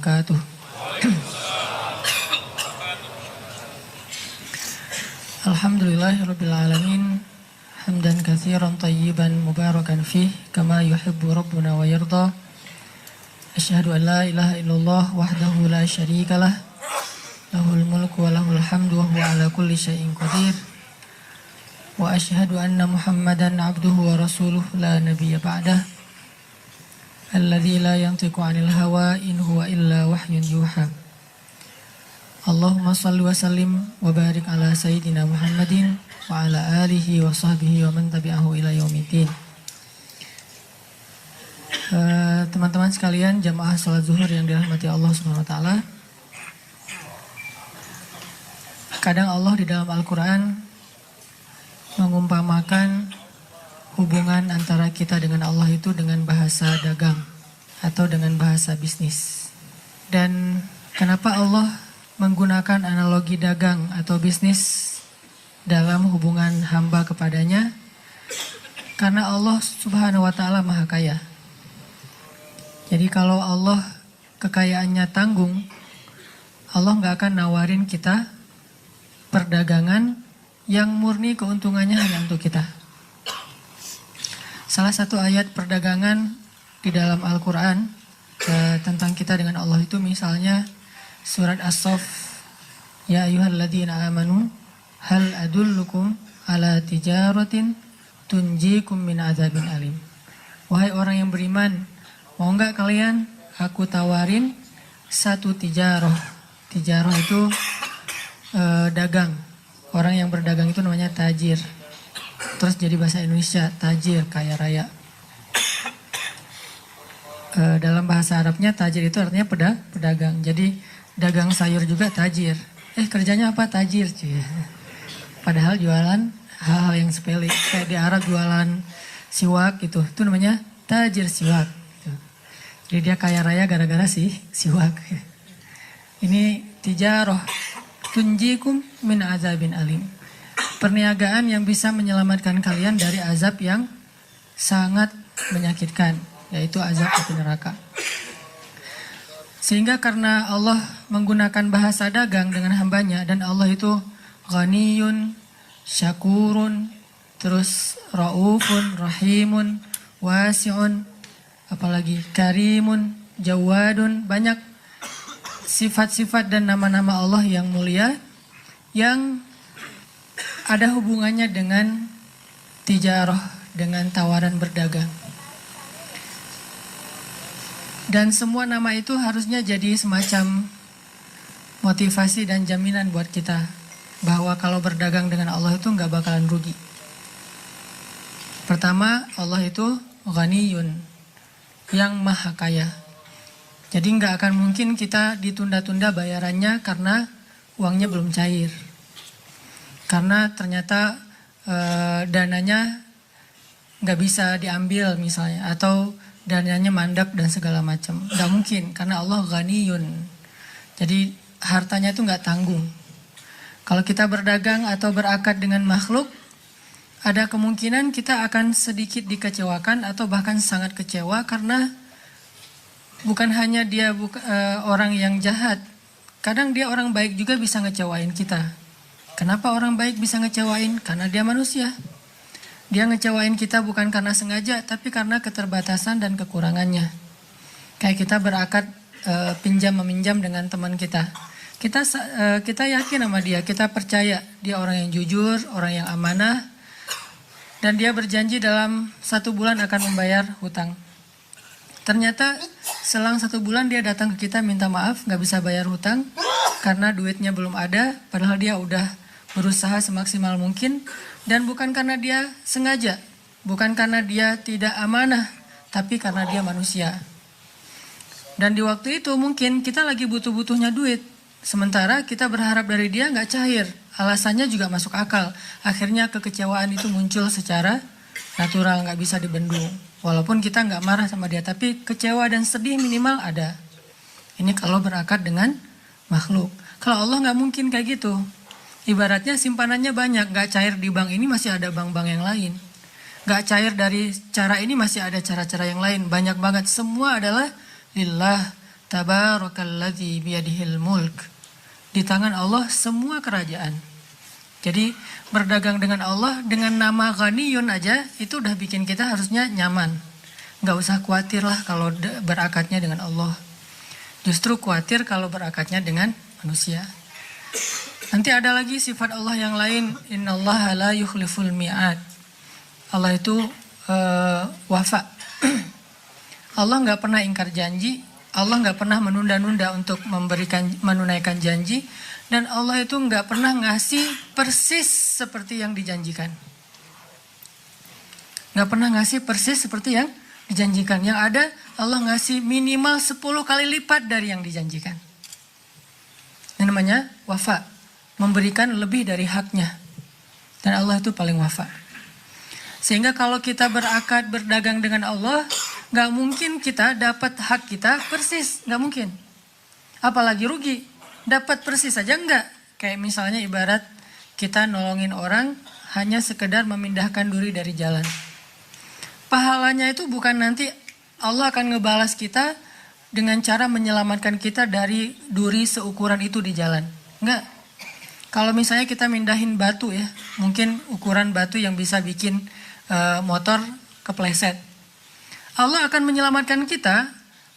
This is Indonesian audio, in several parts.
wabarakatuh. Alhamdulillahirabbil alamin. Hamdan katsiran thayyiban mubarakan fih kama yuhibbu rabbuna wa yarda. Asyhadu an la ilaha illallah wahdahu la syarikalah. Lahul mulku wa lahul hamdu wa huwa ala kulli syai'in qadir. Wa asyhadu anna Muhammadan abduhu wa rasuluh la nabiyya ba'dah. Alladzi la yantiqu 'anil hawa in huwa illa wahyun yuha. Allahumma shalli wa sallim wa barik ala sayyidina Muhammadin wa ala alihi wa sahbihi wa man tabi'ahu ila yaumiddin. Teman-teman sekalian, jamaah salat zuhur yang dirahmati Allah Subhanahu wa taala. Kadang Allah di dalam Al-Qur'an mengumpamakan hubungan antara kita dengan Allah itu dengan bahasa dagang atau dengan bahasa bisnis. Dan kenapa Allah menggunakan analogi dagang atau bisnis dalam hubungan hamba kepadanya? Karena Allah Subhanahu wa taala Maha Kaya. Jadi kalau Allah kekayaannya tanggung, Allah nggak akan nawarin kita perdagangan yang murni keuntungannya hanya untuk kita. Salah satu ayat perdagangan di dalam Al-Quran tentang kita dengan Allah itu misalnya surat As-Saff, ya ayyuhalladzina amanu hal adullukum ala tijaratin tunjikum min adzabin alim. Wahai orang yang beriman, mau enggak kalian aku tawarin satu tijarah. Tijarah itu dagang. Orang yang berdagang itu namanya tajir. Terus jadi bahasa Indonesia tajir, kaya raya. Dalam bahasa Arabnya tajir itu artinya pedagang. Jadi dagang sayur juga tajir. Kerjanya apa? Tajir. Padahal jualan hal-hal yang sepele. Kayak di Arab jualan siwak itu namanya tajir siwak. Jadi dia kaya raya gara-gara siwak. Ini tijarah tunjikum min azabin alim. Perniagaan yang bisa menyelamatkan kalian dari azab yang sangat menyakitkan, yaitu azab api neraka. Sehingga karena Allah menggunakan bahasa dagang dengan hambanya, dan Allah itu ghaniyun, syakurun, terus raufun, rahimun, wasi'un, apalagi karimun, jawadun, banyak sifat-sifat dan nama-nama Allah yang mulia yang ada hubungannya dengan tijarah, dengan tawaran berdagang. Dan semua nama itu harusnya jadi semacam motivasi dan jaminan buat kita bahwa kalau berdagang dengan Allah itu nggak bakalan rugi. Pertama, Allah itu ghaniyun, yang maha kaya. Jadi nggak akan mungkin kita ditunda-tunda bayarannya karena uangnya belum cair. Karena ternyata dananya nggak bisa diambil misalnya, atau dananya mandek dan segala macam. Nggak mungkin, karena Allah ghaniyun. Jadi hartanya itu nggak tanggung. Kalau kita berdagang atau berakad dengan makhluk, ada kemungkinan kita akan sedikit dikecewakan atau bahkan sangat kecewa karena bukan hanya dia orang yang jahat. Kadang dia orang baik juga bisa ngecewain kita. Kenapa orang baik bisa ngecewain? Karena dia manusia. Dia ngecewain kita bukan karena sengaja, tapi karena keterbatasan dan kekurangannya. Kayak kita berakad pinjam meminjam dengan teman kita. Kita yakin sama dia, kita percaya dia orang yang jujur, orang yang amanah, dan dia berjanji dalam 1 bulan akan membayar hutang. Ternyata selang 1 bulan dia datang ke kita minta maaf, nggak bisa bayar hutang karena duitnya belum ada, padahal dia udah berusaha semaksimal mungkin, dan bukan karena dia sengaja, bukan karena dia tidak amanah, tapi karena dia manusia. Dan di waktu itu mungkin kita lagi butuh-butuhnya duit, sementara kita berharap dari dia nggak cair, alasannya juga masuk akal. Akhirnya kekecewaan itu muncul secara natural, nggak bisa dibendung. Walaupun kita nggak marah sama dia, tapi kecewa dan sedih minimal ada. Ini kalau berakad dengan makhluk. Kalau Allah nggak mungkin kayak gitu. Ibaratnya simpanannya banyak, nggak cair di bank ini masih ada bank-bank yang lain. Nggak cair dari cara ini masih ada cara-cara yang lain. Banyak banget, semua adalah lillah, Tabarakalladzi biyadihil mulk. Di tangan Allah semua kerajaan. Jadi berdagang dengan Allah dengan nama Ghaniyun aja itu udah bikin kita harusnya nyaman. Gak usah khawatir lah kalau berakadnya dengan Allah. Justru khawatir kalau berakadnya dengan manusia. Nanti ada lagi sifat Allah yang lain. Innallaha la yukhliful mi'ad. Allah itu wafa. Allah gak pernah ingkar janji. Allah gak pernah menunda-nunda untuk menunaikan janji. Dan Allah itu gak pernah ngasih persis seperti yang dijanjikan. Gak pernah ngasih persis seperti yang dijanjikan. Yang ada Allah ngasih minimal 10 kali lipat dari yang dijanjikan. Ini namanya wafa. Memberikan lebih dari haknya. Dan Allah itu paling wafa. Sehingga kalau kita berakad berdagang dengan Allah, gak mungkin kita dapat hak kita persis. Gak mungkin. Apalagi rugi. Dapat persis saja enggak. Kayak misalnya ibarat kita nolongin orang hanya sekedar memindahkan duri dari jalan. Pahalanya itu bukan nanti Allah akan ngebalas kita dengan cara menyelamatkan kita dari duri seukuran itu di jalan. Enggak. Kalau misalnya kita mindahin batu ya, mungkin ukuran batu yang bisa bikin motor kepleset. Allah akan menyelamatkan kita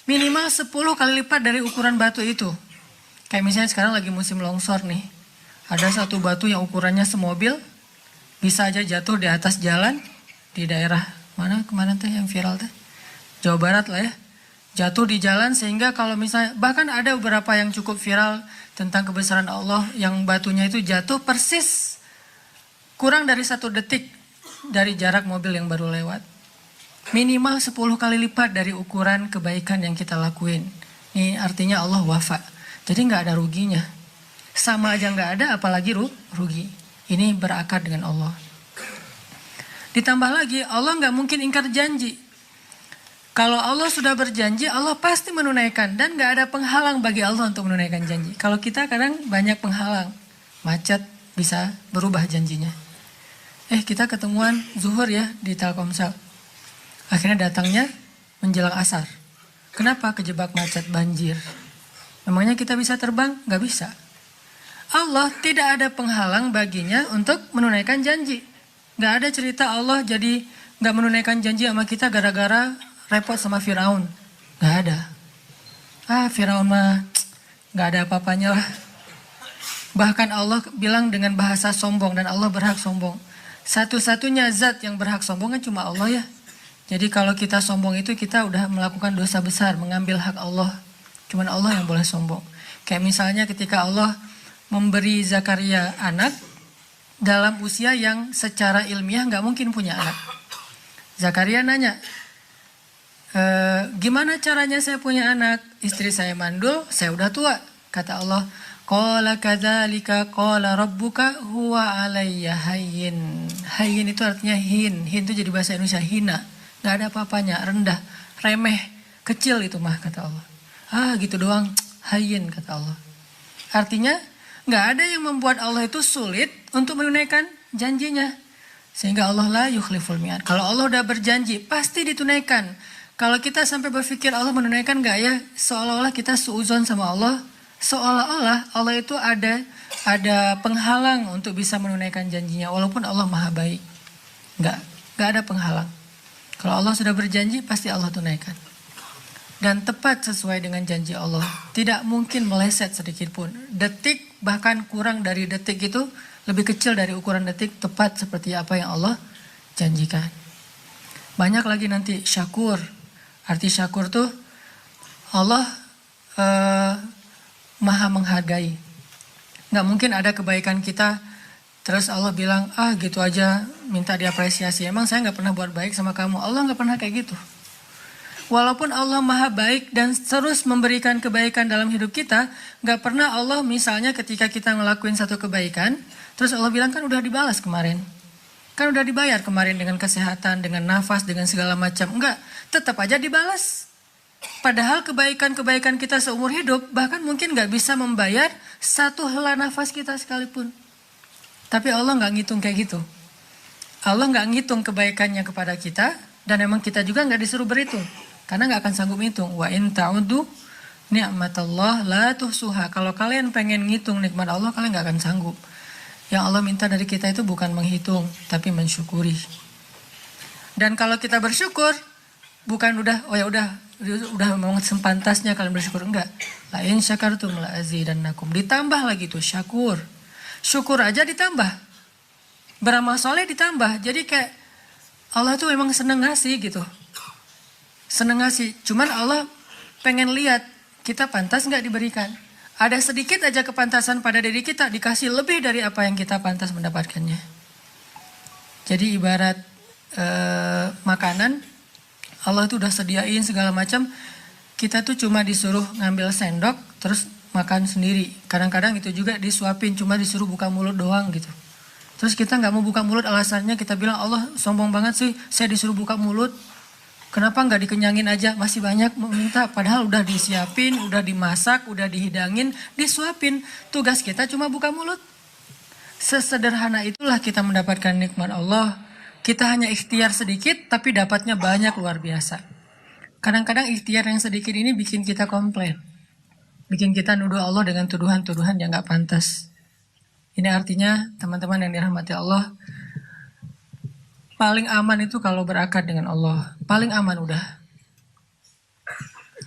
minimal 10 kali lipat dari ukuran batu itu. Kayak misalnya sekarang lagi musim longsor nih. Ada satu batu yang ukurannya semobil, bisa aja jatuh di atas jalan di daerah mana kemana tuh yang viral tuh? Jawa Barat lah ya. Jatuh di jalan sehingga kalau misalnya, bahkan ada beberapa yang cukup viral tentang kebesaran Allah yang batunya itu jatuh persis kurang dari 1 detik dari jarak mobil yang baru lewat. Minimal 10 kali lipat dari ukuran kebaikan yang kita lakuin. Ini artinya Allah wafa. Jadi nggak ada ruginya. Sama aja nggak ada, apalagi rugi. Ini berakad dengan Allah. Ditambah lagi, Allah nggak mungkin ingkar janji. Kalau Allah sudah berjanji, Allah pasti menunaikan. Dan nggak ada penghalang bagi Allah untuk menunaikan janji. Kalau kita kadang banyak penghalang. Macet, bisa berubah janjinya. Kita ketemuan zuhur ya di Telkomsel. Akhirnya datangnya menjelang asar. Kenapa? Kejebak macet, banjir. Memangnya kita bisa terbang? Gak bisa. Allah tidak ada penghalang baginya untuk menunaikan janji. Gak ada cerita Allah jadi gak menunaikan janji sama kita gara-gara repot sama Firaun. Gak ada. Firaun mah gak ada apa-apanya lah. Bahkan Allah bilang dengan bahasa sombong dan Allah berhak sombong. Satu-satunya zat yang berhak sombong kan cuma Allah ya. Jadi kalau kita sombong itu kita udah melakukan dosa besar, mengambil hak Allah. Cuman Allah yang boleh sombong. Kayak misalnya ketika Allah memberi Zakaria anak dalam usia yang secara ilmiah gak mungkin punya anak. Zakaria nanya, gimana caranya saya punya anak? Istri saya mandul, saya udah tua. Kata Allah, qala kadzalika qala rabbuka huwa alayya hayyin. Hayyin itu artinya hin. Hin itu jadi bahasa Indonesia hina. Gak ada apa-apanya, rendah, remeh, kecil itu mah kata Allah. Gitu doang, hayyin kata Allah. Artinya gak ada yang membuat Allah itu sulit untuk menunaikan janjinya. Sehingga Allah la yukhliful mi'ad. Kalau Allah udah berjanji, pasti ditunaikan. Kalau kita sampai berpikir Allah menunaikan gak ya, seolah-olah kita suuzon sama Allah. Seolah-olah Allah itu ada penghalang untuk bisa menunaikan janjinya. Walaupun Allah maha baik. Gak ada penghalang. Kalau Allah sudah berjanji, pasti Allah tunaikan. Dan tepat sesuai dengan janji Allah. Tidak mungkin meleset sedikit pun. Detik bahkan kurang dari detik itu lebih kecil dari ukuran detik, tepat seperti apa yang Allah janjikan. Banyak lagi nanti syakur. Arti syakur tuh Allah maha menghargai. Gak mungkin ada kebaikan kita terus Allah bilang gitu aja minta diapresiasi. Emang saya gak pernah buat baik sama kamu. Allah gak pernah kayak gitu. Walaupun Allah maha baik dan terus memberikan kebaikan dalam hidup kita, gak pernah Allah misalnya ketika kita ngelakuin satu kebaikan, terus Allah bilang kan udah dibalas kemarin. Kan udah dibayar kemarin dengan kesehatan, dengan nafas, dengan segala macam. Enggak, tetap aja dibalas. Padahal kebaikan-kebaikan kita seumur hidup, bahkan mungkin gak bisa membayar satu hela nafas kita sekalipun. Tapi Allah gak ngitung kayak gitu. Allah gak ngitung kebaikannya kepada kita, dan memang kita juga gak disuruh berhitung. Karena gak akan sanggup hitung. Wa in ta'udu Ni'matallah la tuhsuha. Kalau kalian pengen ngitung nikmat Allah, kalian nggak akan sanggup. Yang Allah minta dari kita itu bukan menghitung, tapi mensyukuri. Dan kalau kita bersyukur, bukan udah, oh ya udah memang sempantasnya kalian bersyukur, enggak. La in syakartum la azidannakum. Ditambah lagi tuh syakur. Syukur aja ditambah. Beramal soleh ditambah. Jadi kayak Allah tuh memang seneng ngasih gitu. Seneng ngasih. Cuman Allah pengen lihat kita pantas nggak diberikan. Ada sedikit aja kepantasan pada diri kita, dikasih lebih dari apa yang kita pantas mendapatkannya. Jadi ibarat makanan, Allah tuh udah sediain segala macam. Kita tuh cuma disuruh ngambil sendok, terus makan sendiri. Kadang-kadang itu juga disuapin, cuma disuruh buka mulut doang gitu. Terus kita nggak mau buka mulut, alasannya kita bilang, Allah sombong banget sih, saya disuruh buka mulut. Kenapa nggak dikenyangin aja? Masih banyak meminta, padahal udah disiapin, udah dimasak, udah dihidangin, disuapin. Tugas kita cuma buka mulut. Sesederhana itulah kita mendapatkan nikmat Allah. Kita hanya ikhtiar sedikit, tapi dapatnya banyak, luar biasa. Kadang-kadang ikhtiar yang sedikit ini bikin kita komplain. Bikin kita nuduh Allah dengan tuduhan-tuduhan yang nggak pantas. Ini artinya, teman-teman yang dirahmati Allah, paling aman itu kalau berakad dengan Allah. Paling aman udah.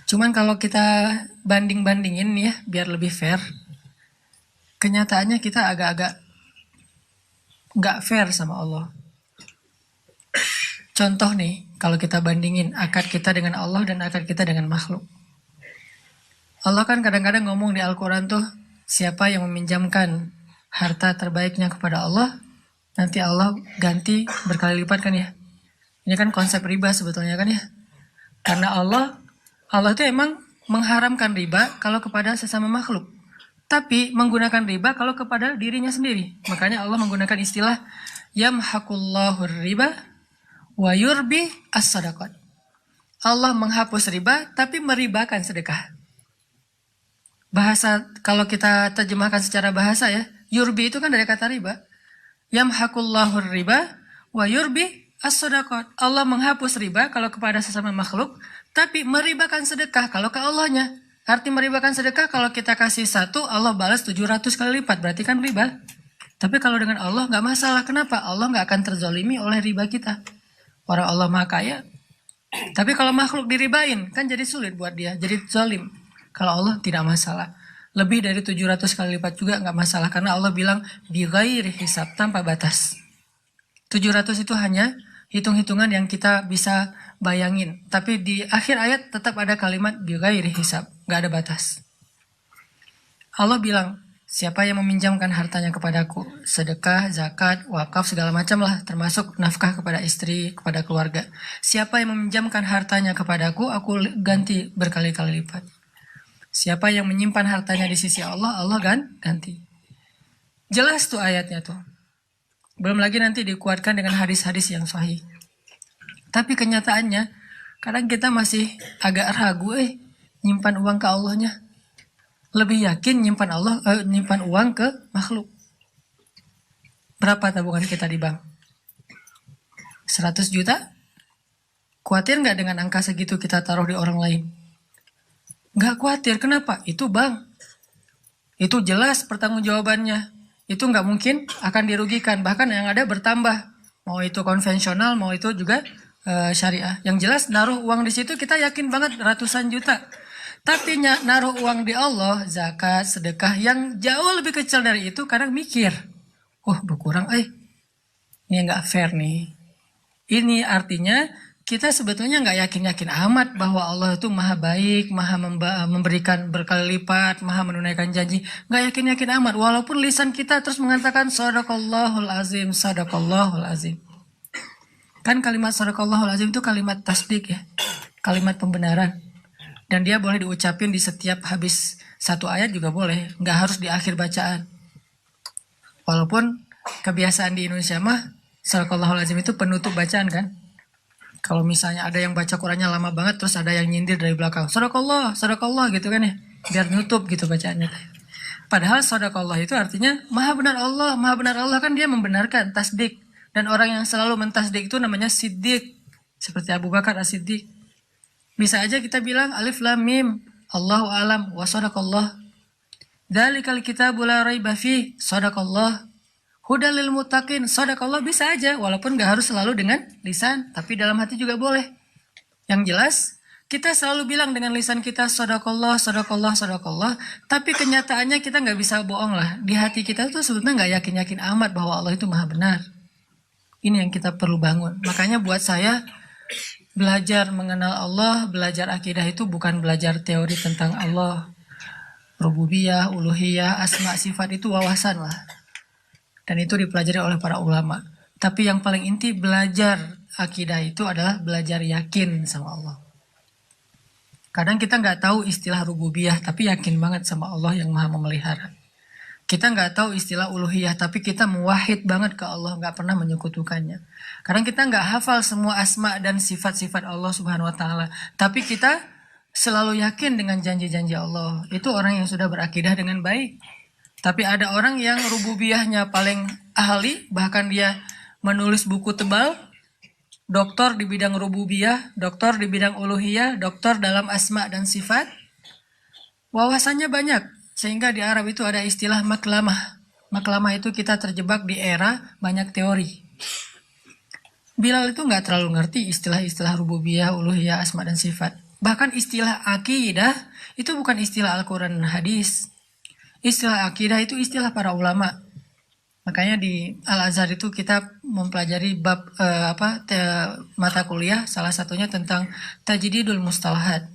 Cuman kalau kita banding-bandingin ya, biar lebih fair, kenyataannya kita agak-agak nggak fair sama Allah. Contoh nih, kalau kita bandingin akad kita dengan Allah dan akad kita dengan makhluk. Allah kan kadang-kadang ngomong di Al-Quran tuh, siapa yang meminjamkan harta terbaiknya kepada Allah, nanti Allah ganti berkali lipat kan ya. Ini kan konsep riba sebetulnya kan ya. Karena Allah itu emang mengharamkan riba kalau kepada sesama makhluk. Tapi menggunakan riba kalau kepada dirinya sendiri. Makanya Allah menggunakan istilah yamhaqullahu riba wa yurbi as-sadaqat. Allah menghapus riba tapi meribakan sedekah. Bahasa kalau kita terjemahkan secara bahasa ya, yurbi itu kan dari kata riba. Yamhaqullahu riba wa yurbi as-sadaqat. Allah menghapus riba kalau kepada sesama makhluk, tapi meribakan sedekah kalau ke Allahnya. Arti meribakan sedekah, kalau kita kasih 1, Allah balas 700 kali lipat, berarti kan riba. Tapi kalau dengan Allah nggak masalah. Kenapa? Allah nggak akan terzolimi oleh riba kita. Orang Allah maha kaya. Tapi kalau makhluk diribain, kan jadi sulit buat dia, jadi zalim. Kalau Allah tidak masalah. Lebih dari 700 kali lipat juga nggak masalah. Karena Allah bilang, bighairi hisab, tanpa batas. 700 itu hanya hitung-hitungan yang kita bisa bayangin. Tapi di akhir ayat tetap ada kalimat bighairi hisab, nggak ada batas. Allah bilang, siapa yang meminjamkan hartanya kepadaku, sedekah, zakat, wakaf, segala macam lah, termasuk nafkah kepada istri, kepada keluarga. Siapa yang meminjamkan hartanya kepadaku, aku ganti berkali-kali lipat. Siapa yang menyimpan hartanya di sisi Allah, Allah ganti. Jelas tuh ayatnya tuh. Belum lagi nanti dikuatkan dengan hadis-hadis yang sahih. Tapi kenyataannya, kadang kita masih agak ragu, nyimpan uang ke Allahnya. Lebih yakin nyimpan uang ke makhluk. Berapa tabungan kita di bank? 100 juta? Khawatir nggak dengan angka segitu kita taruh di orang lain? Nggak khawatir, kenapa? Itu bank. Itu jelas pertanggungjawabannya. Itu nggak mungkin akan dirugikan. Bahkan yang ada bertambah. Mau itu konvensional, mau itu juga syariah. Yang jelas naruh uang di situ kita yakin banget ratusan juta. Tapi naruh uang di Allah, zakat, sedekah yang jauh lebih kecil dari itu, kadang mikir, berkurang, ini nggak fair nih. Ini artinya kita sebetulnya nggak yakin-yakin amat bahwa Allah itu maha baik, maha memberikan berkali lipat, maha menunaikan janji. Nggak yakin-yakin amat, walaupun lisan kita terus mengatakan sadaqallahul azim, sadaqallahul azim. Kan kalimat sadaqallahul azim itu kalimat tasdik ya, kalimat pembenaran. Dan dia boleh diucapin di setiap habis satu ayat juga boleh, nggak harus di akhir bacaan. Walaupun kebiasaan di Indonesia mah sadaqallahul azim itu penutup bacaan kan. Kalau misalnya ada yang baca Qurannya lama banget, terus ada yang nyindir dari belakang, sadaqallah gitu kan ya, biar nutup gitu bacaannya. Padahal sadaqallah itu artinya maha benar Allah kan dia membenarkan, tasdik. Dan orang yang selalu mentasdik itu namanya siddiq, seperti Abu Bakar as-Siddiq. Bisa aja kita bilang alif lam mim, Allahu alam wa sadaqallah. Dzalikal kitabu la raiba fih, sadaqallah. Hudal lil muttaqin, sadaqallah bisa aja walaupun gak harus selalu dengan lisan, tapi dalam hati juga boleh. Yang jelas kita selalu bilang dengan lisan kita sadaqallah, sadaqallah, sadaqallah, tapi kenyataannya kita nggak bisa bohong lah. Di hati kita tuh sebetulnya nggak yakin-yakin amat bahwa Allah itu maha benar. Ini yang kita perlu bangun. Makanya buat saya belajar mengenal Allah, belajar akidah itu bukan belajar teori tentang Allah. Rububiyah, uluhiyah, asma, sifat itu wawasan lah. Dan itu dipelajari oleh para ulama. Tapi yang paling inti belajar akidah itu adalah belajar yakin sama Allah. Kadang kita nggak tahu istilah rububiyah, tapi yakin banget sama Allah yang maha memelihara. Kita nggak tahu istilah uluhiyah, tapi kita muwahhid banget ke Allah, nggak pernah menyekutukannya. Kadang kita nggak hafal semua asma dan sifat-sifat Allah Subhanahu Wa Taala, tapi kita selalu yakin dengan janji-janji Allah. Itu orang yang sudah berakidah dengan baik. Tapi ada orang yang rububiyahnya paling ahli, bahkan dia menulis buku tebal, doktor di bidang rububiyah, doktor di bidang uluhiyah, doktor dalam asma dan sifat. Wawasannya banyak, sehingga di Arab itu ada istilah maklamah. Maklamah itu kita terjebak di era banyak teori. Bilal itu nggak terlalu ngerti istilah-istilah rububiyah, uluhiyah, asma dan sifat. Bahkan istilah akidah itu bukan istilah Al-Quran dan hadis. Istilah akidah itu istilah para ulama. Makanya di Al-Azhar itu kita mempelajari bab mata kuliah, salah satunya tentang tajdidul mustalahat.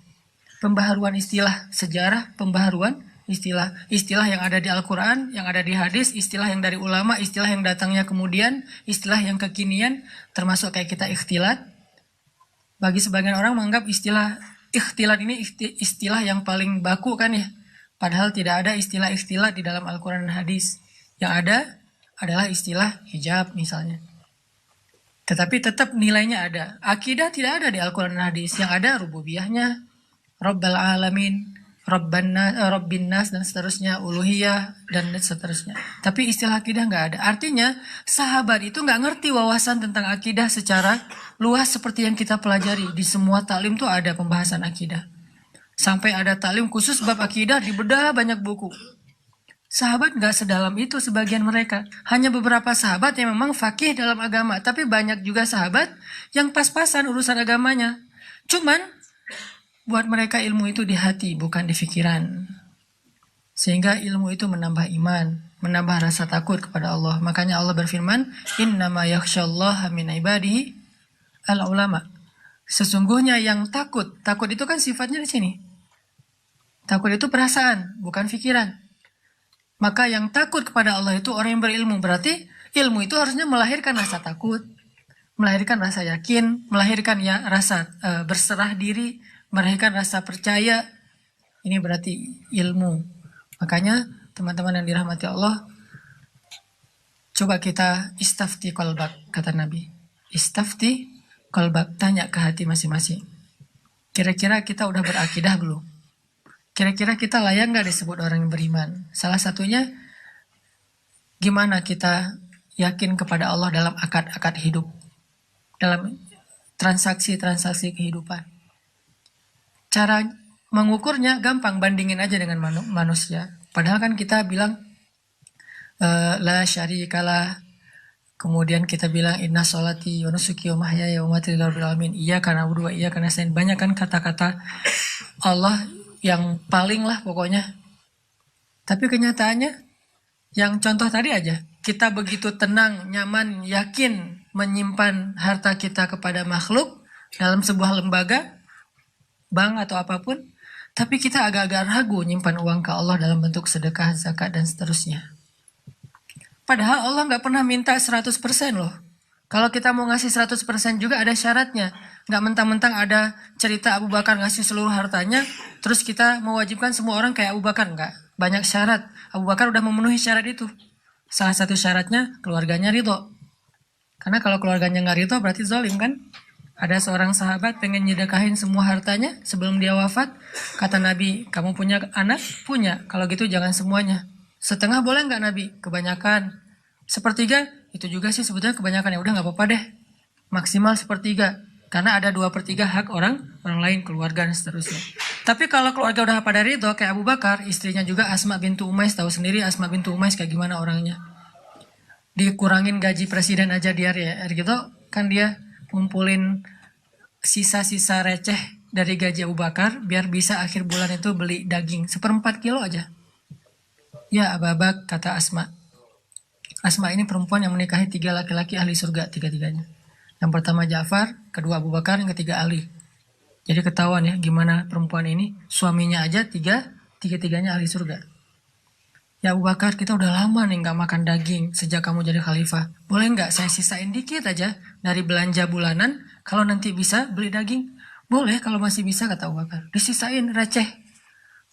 Pembaharuan istilah, sejarah pembaharuan istilah. Istilah yang ada di Al-Quran, yang ada di hadis, istilah yang dari ulama, istilah yang datangnya kemudian, istilah yang kekinian, termasuk kayak kita ikhtilat. Bagi sebagian orang menganggap istilah ikhtilat ini istilah yang paling baku kan ya. Padahal tidak ada istilah ikhtilat di dalam Al-Quran dan hadis. Yang ada adalah istilah hijab misalnya. Tetapi tetap nilainya ada. Akidah tidak ada di Al-Quran dan hadis. Yang ada rububiyahnya, Rabbal Alamin, Rabbin Nas dan seterusnya, uluhiyah dan seterusnya. Tapi istilah akidah nggak ada. Artinya sahabat itu nggak ngerti wawasan tentang akidah secara luas seperti yang kita pelajari. Di semua taklim tuh ada pembahasan akidah. Sampai ada taklim khusus bab akidah, dibedah banyak buku. Sahabat nggak sedalam itu sebagian mereka. Hanya beberapa sahabat yang memang fakih dalam agama. Tapi banyak juga sahabat yang pas-pasan urusan agamanya. Cuman buat mereka ilmu itu di hati, bukan di pikiran. Sehingga ilmu itu menambah iman, menambah rasa takut kepada Allah. Makanya Allah berfirman, innama yakhsyallaha min ibadihi al-ulama. Sesungguhnya yang takut itu kan sifatnya di sini. Takut itu perasaan, bukan pikiran. Maka yang takut kepada Allah itu orang yang berilmu. Berarti ilmu itu harusnya melahirkan rasa takut, melahirkan rasa yakin, melahirkan ya rasa berserah diri, melahirkan rasa percaya. Ini berarti ilmu. Makanya teman-teman yang dirahmati Allah, coba kita istafti qalbak, kata Nabi. Istafti qalbak, tanya ke hati masing-masing. Kira-kira kita udah berakidah belum? Kira-kira kita layak nggak disebut orang yang beriman? Salah satunya, gimana kita yakin kepada Allah dalam akad-akad hidup, dalam transaksi-transaksi kehidupan. Cara mengukurnya gampang, bandingin aja dengan manusia. Padahal kan kita bilang la syarikalah, kemudian kita bilang inna sholati wa nusuki wa mahyaya wa mamati lillahi rabbil alamin. Iya karena berdua, iya karena saya. Banyak kan kata-kata Allah yang paling lah pokoknya. Tapi kenyataannya yang contoh tadi aja, kita begitu tenang, nyaman, yakin menyimpan harta kita kepada makhluk dalam sebuah lembaga, bank atau apapun, tapi kita agak-agak ragu nyimpan uang ke Allah dalam bentuk sedekah, zakat, dan seterusnya. Padahal Allah nggak pernah minta 100% loh. Kalau kita mau ngasih 100% juga ada syaratnya. Nggak mentang-mentang ada cerita Abu Bakar ngasih seluruh hartanya, terus kita mewajibkan semua orang kayak Abu Bakar. Nggak. Banyak syarat. Abu Bakar udah memenuhi syarat itu. Salah satu syaratnya keluarganya ridho. Karena kalau keluarganya nggak ridho berarti zalim kan? Ada seorang sahabat pengen nyedekahin semua hartanya sebelum dia wafat. Kata Nabi, kamu punya anak? Punya. Kalau gitu jangan semuanya. Setengah boleh nggak Nabi? Kebanyakan. Sepertiga? Itu juga sih sebetulnya kebanyakan. Ya udah nggak apa-apa deh. Maksimal sepertiga. Karena ada 2/3 hak orang lain, keluarga dan seterusnya. Tapi kalau keluarga udah pada ridho kayak Abu Bakar, istrinya juga Asma bintu Umais, tahu sendiri Asma bintu Umais kayak gimana orangnya. Dikurangin gaji presiden aja dia ya, gitu kan dia ngumpulin sisa-sisa receh dari gaji Abu Bakar biar bisa akhir bulan itu beli daging 1/4 kilo aja. Ya Ababak, kata Asma. Asma ini perempuan yang menikahi 3 laki-laki ahli surga, tiga-tiganya. Yang pertama Ja'far, kedua Abu Bakar, yang ketiga Ali. Jadi ketahuan ya gimana perempuan ini, suaminya aja tiga-tiganya ahli surga. Ya Abu Bakar, kita udah lama nih nggak makan daging sejak kamu jadi khalifah. Boleh nggak saya sisain dikit aja dari belanja bulanan, kalau nanti bisa beli daging? Boleh kalau masih bisa, kata Abu Bakar. Disisain receh.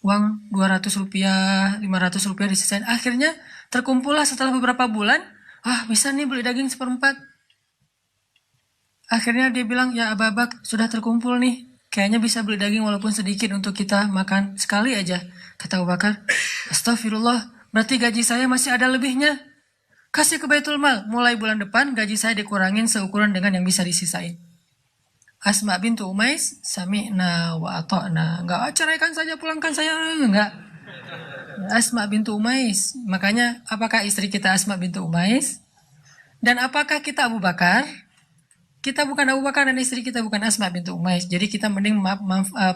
Uang 200 rupiah, 500 rupiah disisain. Akhirnya terkumpullah setelah beberapa bulan, bisa nih beli daging 1/4. Akhirnya dia bilang, ya Abu Bakar, sudah terkumpul nih. Kayaknya bisa beli daging walaupun sedikit untuk kita makan sekali aja. Kata Abu Bakar, astagfirullah, berarti gaji saya masih ada lebihnya. Kasih ke Baitul Mal, mulai bulan depan gaji saya dikurangin seukuran dengan yang bisa disisain. Asma bintu Umais, sami'na wa ata'na. Enggak, ceraikan saja, pulangkan saya. Enggak. Asma bintu Umais. Makanya, apakah istri kita Asma bintu Umais? Dan apakah kita Abu Bakar? Kita bukan Abu Bakar dan istri kita bukan Asma bintu Umais. Jadi kita mending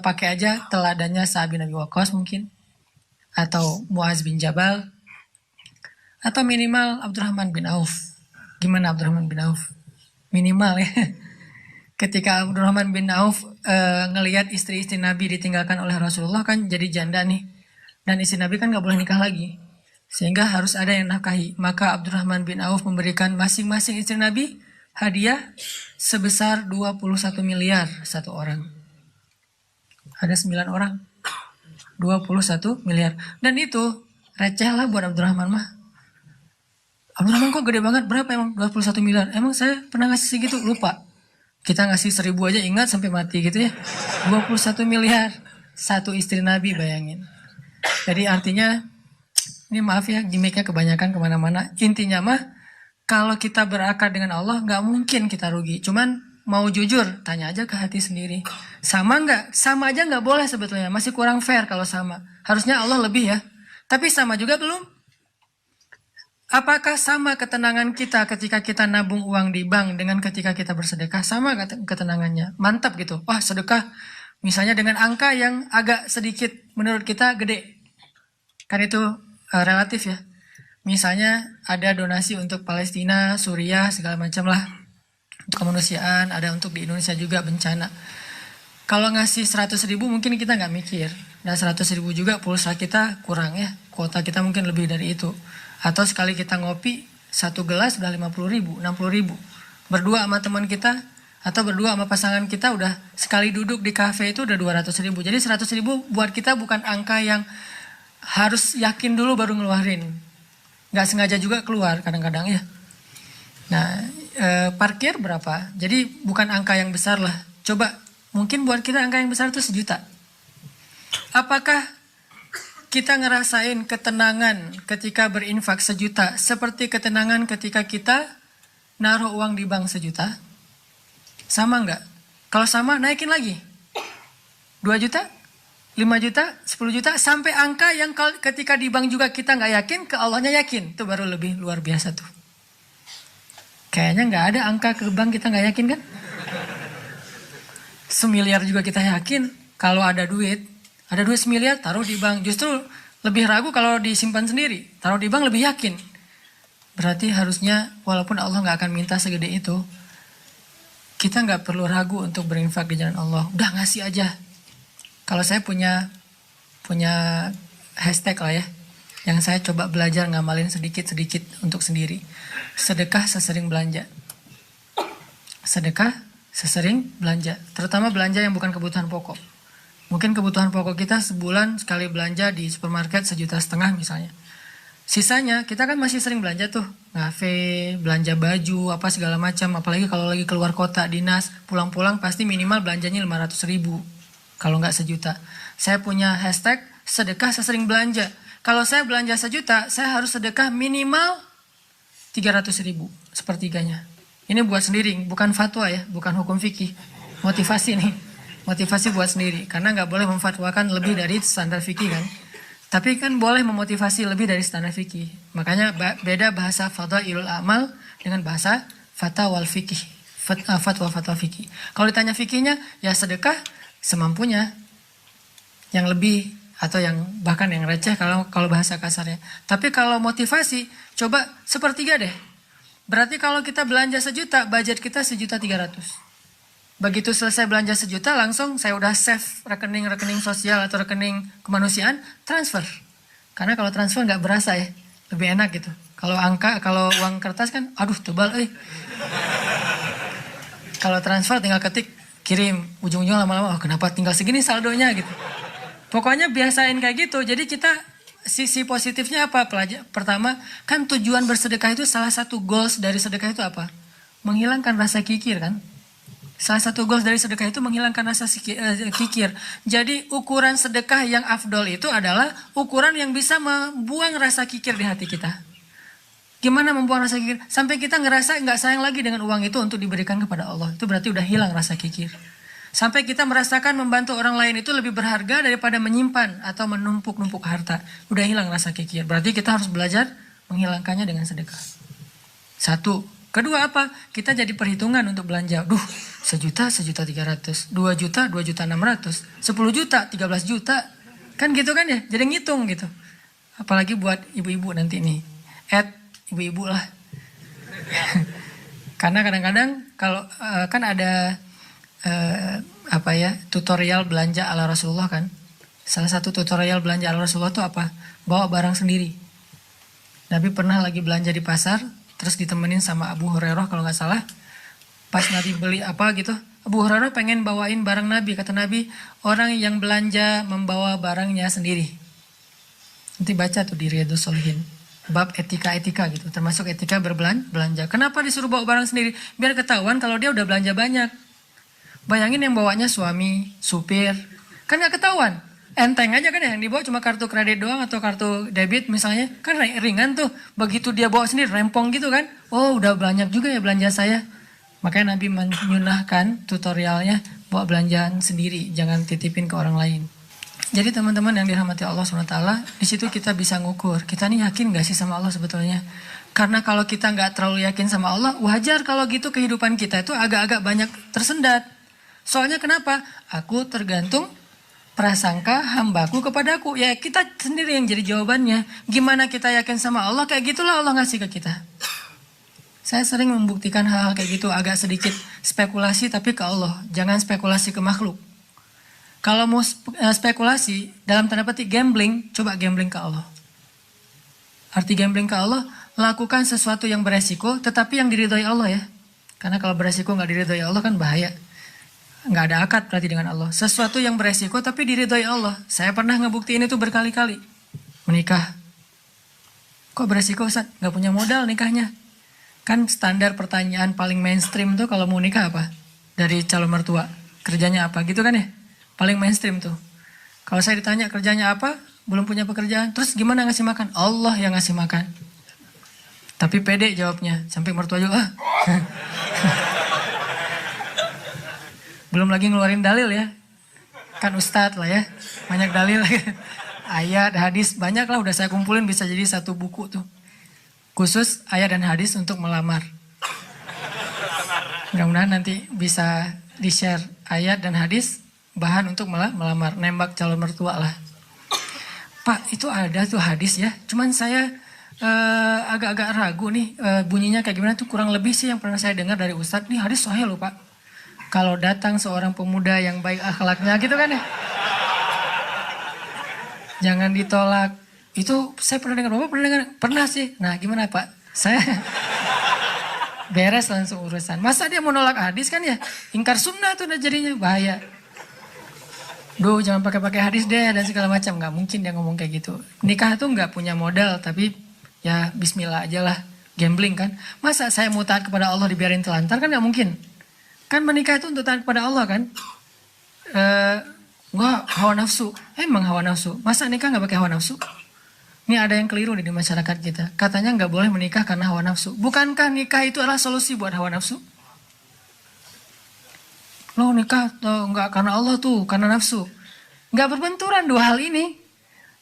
pakai aja teladannya Sa'ad bin Abi Waqqas mungkin. Atau Muaz bin Jabal. Atau minimal Abdurrahman bin Auf. Gimana Abdurrahman bin Auf? Minimal ya. Ketika Abdurrahman bin Auf ngelihat istri-istri Nabi ditinggalkan oleh Rasulullah kan jadi janda nih. Dan istri Nabi kan gak boleh nikah lagi. Sehingga harus ada yang nafkahi. Maka Abdurrahman bin Auf memberikan masing-masing istri Nabi hadiah sebesar 21 miliar satu orang. Ada 9 orang. 21 miliar. Dan itu receh lah buat Abdurrahman mah. Abdurrahman kok gede banget, berapa emang 21 miliar? Emang saya pernah ngasih segitu? Lupa. Kita ngasih 1.000 aja ingat sampai mati gitu ya. 21 miliar. Satu istri Nabi, bayangin. Jadi artinya, ini maaf ya, gimmicknya kebanyakan kemana-mana. Intinya mah, kalau kita berakar dengan Allah, nggak mungkin kita rugi. Cuman mau jujur, tanya aja ke hati sendiri. Sama nggak? Sama aja nggak boleh sebetulnya. Masih kurang fair kalau sama. Harusnya Allah lebih ya. Tapi sama juga belum. Apakah sama ketenangan kita ketika kita nabung uang di bank dengan ketika kita bersedekah? Sama ketenangannya. Mantap gitu. Wah, sedekah misalnya dengan angka yang agak sedikit menurut kita gede. Kan itu relatif ya. Misalnya ada donasi untuk Palestina, Suriah, segala macam lah. Untuk kemanusiaan, ada untuk di Indonesia juga bencana. Kalau ngasih 100.000 mungkin kita nggak mikir. Dan 100.000 juga pulsa kita kurang ya. Kuota kita mungkin lebih dari itu. Atau sekali kita ngopi, 1 gelas udah 50.000, 60.000. Berdua sama teman kita, atau berdua sama pasangan kita udah sekali duduk di kafe itu udah 200.000. Jadi 100.000 buat kita bukan angka yang harus yakin dulu baru ngeluarin. Nggak sengaja juga keluar kadang-kadang ya. Nah, parkir berapa? Jadi bukan angka yang besar lah. Coba, mungkin buat kita angka yang besar itu 1 juta. Apakah kita ngerasain ketenangan ketika berinfak 1 juta seperti ketenangan ketika kita naruh uang di bank 1 juta? Sama nggak? Kalau sama, naikin lagi. 2 juta, 5 juta, 10 juta, sampai angka yang ketika di bank juga kita nggak yakin, ke Allahnya yakin. Itu baru lebih luar biasa tuh. Kayaknya nggak ada angka ke bank kita nggak yakin kan? 1 miliar juga kita yakin. Kalau ada duit 1 miliar, taruh di bank. Justru lebih ragu kalau disimpan sendiri. Taruh di bank lebih yakin. Berarti harusnya walaupun Allah nggak akan minta segede itu, kita nggak perlu ragu untuk berinfak di jalan Allah. Udah ngasih aja. Kalau saya punya hashtag lah ya, yang saya coba belajar ngamalin sedikit-sedikit untuk sendiri. Sedekah sesering belanja. Sedekah sesering belanja. Terutama belanja yang bukan kebutuhan pokok. Mungkin kebutuhan pokok kita sebulan sekali belanja di supermarket 1,5 juta misalnya. Sisanya kita kan masih sering belanja tuh. Ngafe, belanja baju, apa segala macam. Apalagi kalau lagi keluar kota, dinas, pulang-pulang pasti minimal belanjanya 500.000. Kalau nggak 1 juta. Saya punya hashtag sedekah sesering belanja. Kalau saya belanja 1 juta, saya harus sedekah minimal 300.000 sepertiganya. Ini buat sendiri, bukan fatwa ya, bukan hukum fikih. Motivasi nih. Motivasi buat sendiri, karena nggak boleh memfatwakan lebih dari standar fikih kan. Tapi kan boleh memotivasi lebih dari standar fikih. Makanya beda bahasa fadhailul amal dengan bahasa fatwal fikih. Fatwa fikih. Kalau ditanya fikihnya, ya sedekah semampunya. Yang lebih atau yang bahkan yang receh kalau bahasa kasarnya. Tapi kalau motivasi, coba sepertiga deh. Berarti kalau kita belanja 1 juta, budget kita 1.300.000. Begitu selesai belanja 1 juta, langsung saya udah save rekening sosial atau rekening kemanusiaan, transfer. Karena kalau transfer nggak berasa ya, lebih enak gitu. Kalau uang kertas kan, aduh tebal Kalau transfer tinggal ketik, kirim, ujung-ujung lama-lama, oh kenapa tinggal segini saldonya gitu. Pokoknya biasain kayak gitu. Jadi kita sisi positifnya apa? Pertama, kan tujuan bersedekah itu salah satu goals dari sedekah itu apa? Menghilangkan rasa kikir kan? Salah satu goals dari sedekah itu menghilangkan rasa kikir. Jadi ukuran sedekah yang afdol itu adalah ukuran yang bisa membuang rasa kikir di hati kita. Gimana membuang rasa kikir? Sampai kita ngerasa nggak sayang lagi dengan uang itu untuk diberikan kepada Allah. Itu berarti udah hilang rasa kikir. Sampai kita merasakan membantu orang lain itu lebih berharga daripada menyimpan atau menumpuk-numpuk harta. Udah hilang rasa kikir. Berarti kita harus belajar menghilangkannya dengan sedekah. 1. Kedua apa? Kita jadi perhitungan untuk belanja. 1 juta, 1.300.000. 2 juta, 2.600.000. 10 juta, 13 juta. Kan gitu kan ya? Jadi ngitung gitu. Apalagi buat ibu-ibu nanti nih. Ibu-ibu lah. Karena kadang-kadang kalau kan ada tutorial belanja ala Rasulullah kan. Salah satu tutorial belanja ala Rasulullah itu apa? Bawa barang sendiri. Nabi pernah lagi belanja di pasar, terus ditemenin sama Abu Hurairah kalau nggak salah. Pas Nabi beli apa gitu, Abu Hurairah pengen bawain barang Nabi. Kata Nabi, orang yang belanja membawa barangnya sendiri. Nanti baca tuh di Riyadhus Shalihin. Bab etika-etika gitu, termasuk etika berbelanja. Kenapa disuruh bawa barang sendiri? Biar ketahuan kalau dia udah belanja banyak. Bayangin yang bawanya suami, supir, kan gak ketahuan. Enteng aja kan ya, yang dibawa cuma kartu kredit doang atau kartu debit misalnya. Kan ringan tuh, begitu dia bawa sendiri rempong gitu kan. Oh udah banyak juga ya belanja saya. Makanya Nabi menyunahkan tutorialnya bawa belanjaan sendiri, jangan titipin ke orang lain. Jadi teman-teman yang dirahmati Allah SWT, di situ kita bisa ngukur. Kita nih yakin gak sih sama Allah sebetulnya? Karena kalau kita gak terlalu yakin sama Allah, wajar kalau gitu kehidupan kita itu agak-agak banyak tersendat. Soalnya kenapa? Aku tergantung prasangka hambaku kepadaku. Ya kita sendiri yang jadi jawabannya. Gimana kita yakin sama Allah, kayak gitulah Allah ngasih ke kita. Saya sering membuktikan hal-hal kayak gitu, agak sedikit spekulasi tapi ke Allah. Jangan spekulasi ke makhluk. Kalau mau spekulasi, dalam tanda petik gambling, coba gambling ke Allah. Arti gambling ke Allah, lakukan sesuatu yang beresiko, tetapi yang diridhoi Allah ya. Karena kalau beresiko nggak diridhoi Allah kan bahaya. Nggak ada akad berarti dengan Allah. Sesuatu yang beresiko tapi diridhoi Allah. Saya pernah ngebuktiin itu berkali-kali. Menikah. Kok beresiko Ustaz? Nggak punya modal nikahnya. Kan standar pertanyaan paling mainstream tuh kalau mau nikah apa? Dari calon mertua. Kerjanya apa gitu kan ya? Paling mainstream tuh. Kalau saya ditanya kerjanya apa, belum punya pekerjaan, terus gimana ngasih makan? Allah yang ngasih makan. Tapi pede jawabnya, sampai mertua juga. Belum lagi ngeluarin dalil ya. Kan ustadz lah ya, banyak dalil. Ayat, hadis, banyak lah udah saya kumpulin bisa jadi satu buku tuh. Khusus ayat dan hadis untuk melamar. Mudah-mudahan nanti bisa di-share ayat dan hadis bahan untuk melamar, nembak calon mertua lah. Pak, itu ada tuh hadis ya. Cuman saya agak-agak ragu nih bunyinya kayak gimana tuh, kurang lebih sih yang pernah saya dengar dari Ustadz. Nih hadis sahih loh Pak. Kalau datang seorang pemuda yang baik akhlaknya gitu kan ya. Jangan ditolak. Itu saya pernah dengar, Bapak pernah dengar? Pernah sih. Nah gimana Pak? Saya beres langsung urusan. Masa dia mau nolak hadis kan ya? Ingkar sunnah tuh udah jadinya bahaya. Duh jangan pakai hadis deh dan segala macam. Gak mungkin dia ngomong kayak gitu. Nikah tuh gak punya modal tapi ya bismillah aja lah. Gambling kan. Masa saya mau taat kepada Allah dibiarin telantar kan gak mungkin. Kan menikah itu untuk taat kepada Allah kan. Enggak hawa nafsu. Emang hawa nafsu. Masa nikah gak pakai hawa nafsu? Ini ada yang keliru di masyarakat kita. Katanya gak boleh menikah karena hawa nafsu. Bukankah nikah itu adalah solusi buat hawa nafsu? Lo nikah tuh nggak karena Allah tuh, karena nafsu. Nggak berbenturan dua hal ini.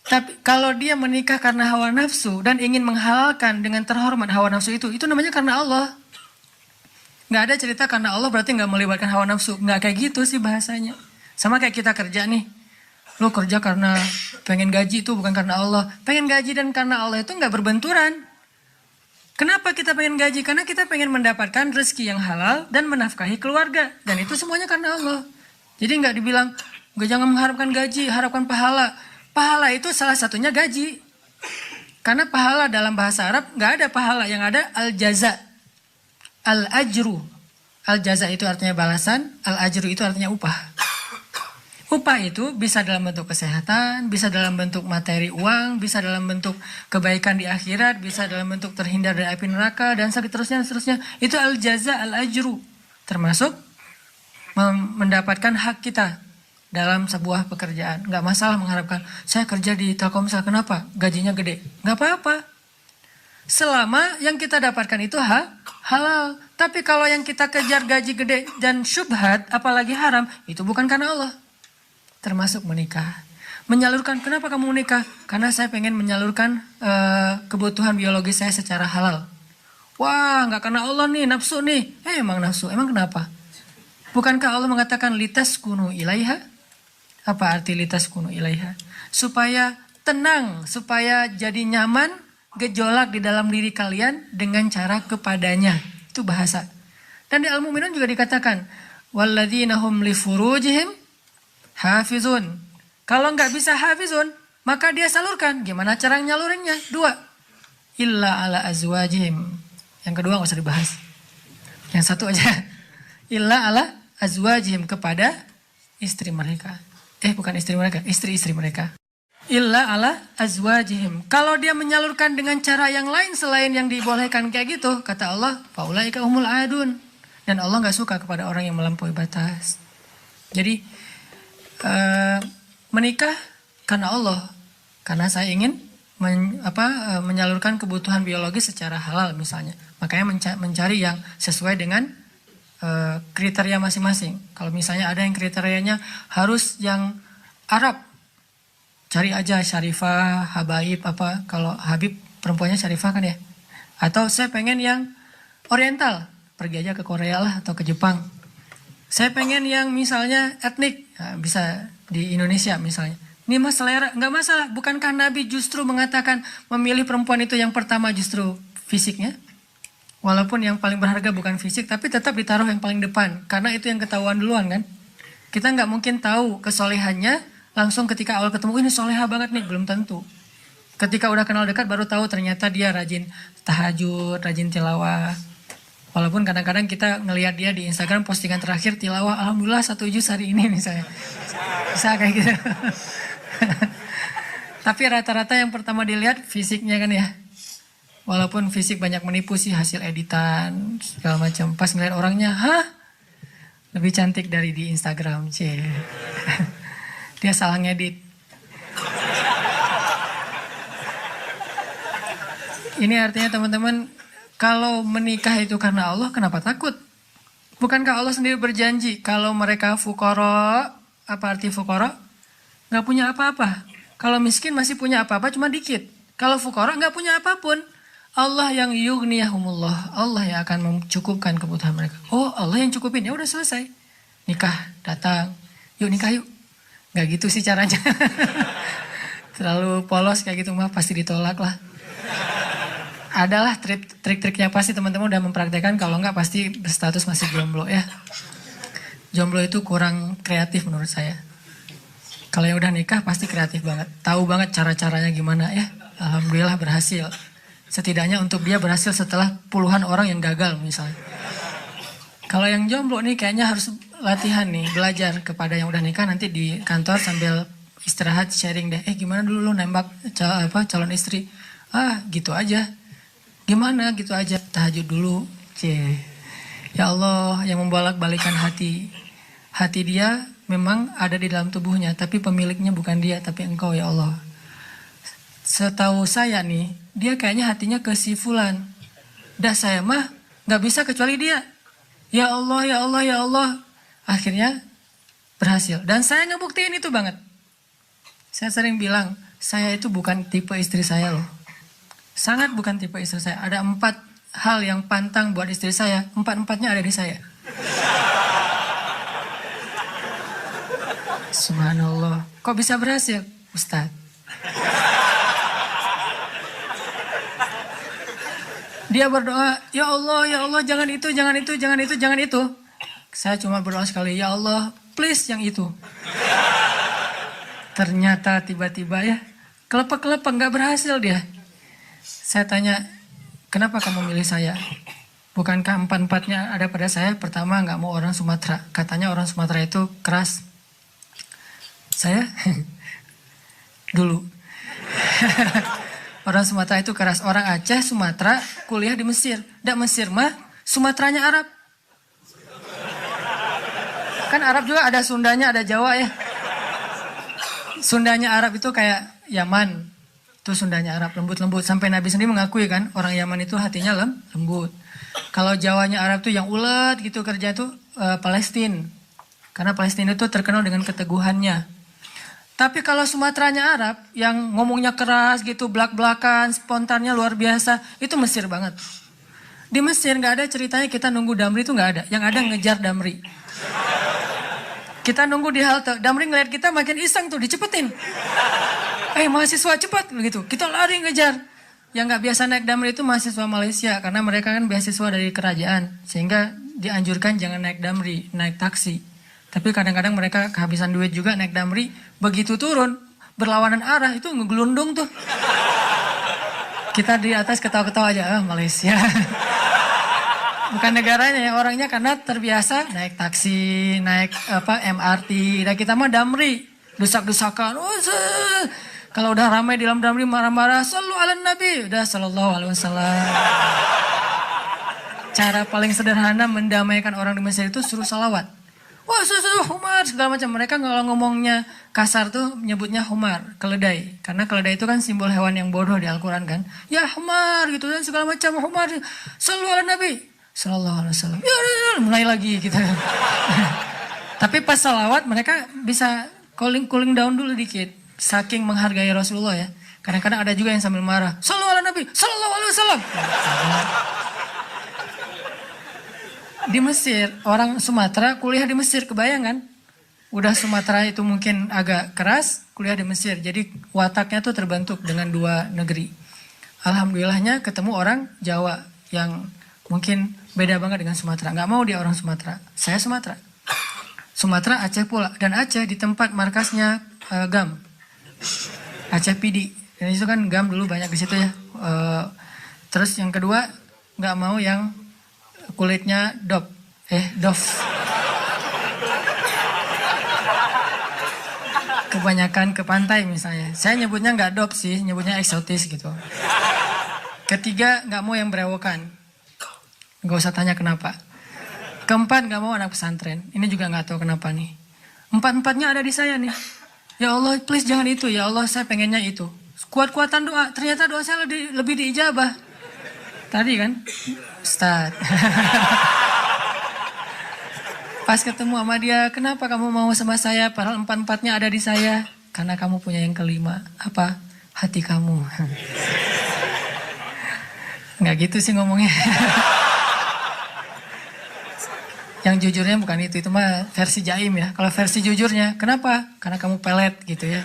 Tapi kalau dia menikah karena hawa nafsu dan ingin menghalalkan dengan terhormat hawa nafsu itu namanya karena Allah. Nggak ada cerita karena Allah berarti nggak melibatkan hawa nafsu. Nggak kayak gitu sih bahasanya. Sama kayak kita kerja nih. Lo kerja karena pengen gaji itu bukan karena Allah. Pengen gaji dan karena Allah itu nggak berbenturan. Kenapa kita pengen gaji? Karena kita pengen mendapatkan rezeki yang halal dan menafkahi keluarga. Dan itu semuanya karena Allah. Jadi nggak dibilang, nggak jangan mengharapkan gaji, harapkan pahala. Pahala itu salah satunya gaji. Karena pahala dalam bahasa Arab nggak ada pahala, yang ada al-jaza, al-ajru. Al-jaza itu artinya balasan, al-ajru itu artinya upah. Upah itu bisa dalam bentuk kesehatan, bisa dalam bentuk materi uang, bisa dalam bentuk kebaikan di akhirat, bisa dalam bentuk terhindar dari api neraka, dan seterusnya. Itu al-jaza, al-ajru. Termasuk mendapatkan hak kita dalam sebuah pekerjaan. Nggak masalah mengharapkan, saya kerja di Telkomsel, kenapa? Gajinya gede. Nggak apa-apa. Selama yang kita dapatkan itu halal. Tapi kalau yang kita kejar gaji gede dan syubhat, apalagi haram, itu bukan karena Allah. Termasuk menikah. Menyalurkan, kenapa kamu menikah? Karena saya pengen menyalurkan kebutuhan biologis saya secara halal. Wah, nggak karena Allah nih, nafsu nih. Emang nafsu, emang kenapa? Bukankah Allah mengatakan litas kunu ilaiha? Apa arti litas kunu ilaiha? Supaya tenang, supaya jadi nyaman, gejolak di dalam diri kalian dengan cara kepadanya. Itu bahasa. Dan di Al-Mu'minun juga dikatakan, walladzina hum li furujihim hafizun. Kalau nggak bisa hafizun, maka dia salurkan. Gimana cara nyalurinnya? 2. Illa ala azwajihim. Yang kedua nggak usah dibahas. Yang satu aja. Illa ala azwajihim, kepada istri mereka. Bukan istri mereka, istri-istri mereka. Illa ala azwajihim. Kalau dia menyalurkan dengan cara yang lain selain yang dibolehkan kayak gitu, kata Allah, faulaika humul adun. Dan Allah nggak suka kepada orang yang melampaui batas. Jadi menikah karena Allah, karena saya ingin menyalurkan kebutuhan biologis secara halal misalnya. Makanya mencari yang sesuai dengan kriteria masing-masing. Kalau misalnya ada yang kriterianya harus yang Arab, cari aja Syarifah, Habaib apa. Kalau Habib perempuannya Syarifah kan ya. Atau saya pengen yang Oriental, pergi aja ke Korea lah atau ke Jepang. Saya pengen yang misalnya etnik, nah, bisa di Indonesia misalnya. Ini mas selera, nggak masalah. Bukankah Nabi justru mengatakan memilih perempuan itu yang pertama justru fisiknya? Walaupun yang paling berharga bukan fisik, tapi tetap ditaruh yang paling depan. Karena itu yang ketahuan duluan kan. Kita nggak mungkin tahu kesolehannya langsung ketika awal ketemu, ini soleha banget nih, belum tentu. Ketika udah kenal dekat baru tahu ternyata dia rajin tahajud, rajin tilawah. Walaupun kadang-kadang kita ngelihat dia di Instagram postingan terakhir tilawah, alhamdulillah 1 juz hari ini misalnya. Bisa kayak gitu. Tapi rata-rata yang pertama dilihat fisiknya kan ya. Walaupun fisik banyak menipu sih, hasil editan segala macam. Pas ngeliat orangnya, lebih cantik dari di Instagram, Dia salah ngedit. Ini artinya teman-teman, kalau menikah itu karena Allah, kenapa takut? Bukankah Allah sendiri berjanji kalau mereka fukara, apa arti fukara? Nggak punya apa-apa. Kalau miskin masih punya apa-apa, cuma dikit. Kalau fukara nggak punya apapun. Allah yang yughniyahumullah, Allah yang akan mencukupkan kebutuhan mereka. Oh, Allah yang cukupin, ya udah selesai. Nikah, datang, yuk nikah yuk. Nggak gitu sih caranya. Terlalu polos kayak gitu mah pasti ditolak lah. Adalah trik-triknya pasti teman-teman udah mempraktekkan, kalau enggak pasti berstatus masih jomblo ya. Jomblo itu kurang kreatif menurut saya. Kalau yang udah nikah pasti kreatif banget. Tahu banget cara-caranya gimana ya. Alhamdulillah berhasil. Setidaknya untuk dia berhasil setelah puluhan orang yang gagal misalnya. Kalau yang jomblo nih kayaknya harus latihan nih, belajar kepada yang udah nikah, nanti di kantor sambil istirahat sharing deh. Gimana dulu lu nembak calon istri? Gitu aja. Gimana gitu aja, tahajud dulu. Ya Allah yang membolak-balikan hati. Hati dia memang ada di dalam tubuhnya, tapi pemiliknya bukan dia, tapi engkau ya Allah. Setahu saya nih, dia kayaknya hatinya ke si fulan. Dah saya mah gak bisa kecuali dia. Ya Allah, ya Allah, ya Allah. Akhirnya berhasil. Dan saya ngebuktiin itu banget. Saya sering bilang, saya itu bukan tipe istri saya loh. Sangat bukan tipe istri saya. Ada 4 hal yang pantang buat istri saya. 4-4-nya ada di saya. Subhanallah. Kok bisa berhasil? Ustadz. Dia berdoa, ya Allah, jangan itu, jangan itu, jangan itu, jangan itu. Saya cuma berdoa sekali, ya Allah, please yang itu. Ternyata tiba-tiba ya, kelepek-kelepek, nggak berhasil dia. Saya tanya, kenapa kamu milih saya? Bukankah 4-4-nya ada pada saya? Pertama, nggak mau orang Sumatera. Katanya orang Sumatera itu keras. Saya dulu. Orang Sumatera itu keras. Orang Aceh, Sumatera, kuliah di Mesir. Nggak Mesir mah, Sumateranya Arab. Kan Arab juga ada Sundanya, ada Jawa ya. Sundanya Arab itu kayak Yaman. Itu Sundanya Arab, lembut-lembut. Sampai Nabi sendiri mengakui kan, orang Yaman itu hatinya lembut. Kalau Jawanya Arab tuh yang ulet gitu kerja itu Palestina. Karena Palestina itu terkenal dengan keteguhannya. Tapi kalau Sumateranya Arab, yang ngomongnya keras gitu, belak-belakan, spontannya luar biasa, itu Mesir banget. Di Mesir nggak ada ceritanya kita nunggu Damri itu nggak ada. Yang ada ngejar Damri. Kita nunggu di halte, Damri ngeliat kita makin iseng tuh, dicepetin. Mahasiswa cepat begitu. Kita lari ngejar. Yang nggak biasa naik Damri itu mahasiswa Malaysia, karena mereka kan beasiswa dari kerajaan, sehingga dianjurkan jangan naik Damri, naik taksi. Tapi kadang-kadang mereka kehabisan duit juga naik Damri, begitu turun berlawanan arah itu ngegelundung tuh. Kita di atas ketawa-ketawa aja, Malaysia. Bukan negaranya ya, orangnya karena terbiasa naik taksi, naik MRT. Dan kita mah Damri, desak-desakan. Kalau udah ramai di dalam Damri marah-marah, sallu ala Nabi, udah sallallahu alaihi wasallam. Cara paling sederhana mendamaikan orang di Mesir itu suruh salawat. Wah, humar segala macam. Mereka kalau ngomongnya kasar tuh nyebutnya humar, keledai. Karena keledai itu kan simbol hewan yang bodoh di Al-Quran kan. Ya humar gitu dan segala macam humar. Sallu ala Nabi sallallahu alaihi wasallam. Ya, mulai lagi gitu. Tapi pas salawat mereka bisa cooling down dulu dikit. Saking menghargai Rasulullah ya. Kadang-kadang ada juga yang sambil marah. Sallu ala Nabi sallallahu alaihi wasallam. Di Mesir, orang Sumatera kuliah di Mesir, kebayangan. Udah Sumatera itu mungkin agak keras, kuliah di Mesir. Jadi wataknya tuh terbentuk dengan 2 negeri. Alhamdulillahnya ketemu orang Jawa yang mungkin beda banget dengan Sumatera. Nggak mau dia orang Sumatera. Saya Sumatera. Sumatera Aceh pula. Dan Aceh di tempat markasnya GAM. Aceh PD. Dan itu kan GAM dulu banyak di situ ya. Terus yang kedua, nggak mau yang kulitnya dof. Kebanyakan ke pantai misalnya. Saya nyebutnya nggak dof sih, nyebutnya eksotis gitu. Ketiga, nggak mau yang berewokan. Nggak usah tanya kenapa. Keempat, nggak mau anak pesantren. Ini juga nggak tahu kenapa nih. 4-4-nya ada di saya nih. Ya Allah, please jangan itu. Ya Allah, saya pengennya itu. Kuat-kuatan doa. Ternyata doa saya lebih diijabah. Tadi kan, Ustaz. Pas ketemu sama dia, kenapa kamu mau sama saya? Padahal 4-4-nya ada di saya. Karena kamu punya yang kelima. Apa? Hati kamu. Nggak gitu sih ngomongnya. Yang jujurnya bukan itu mah versi jaim ya. Kalau versi jujurnya, kenapa? Karena kamu pelet gitu ya.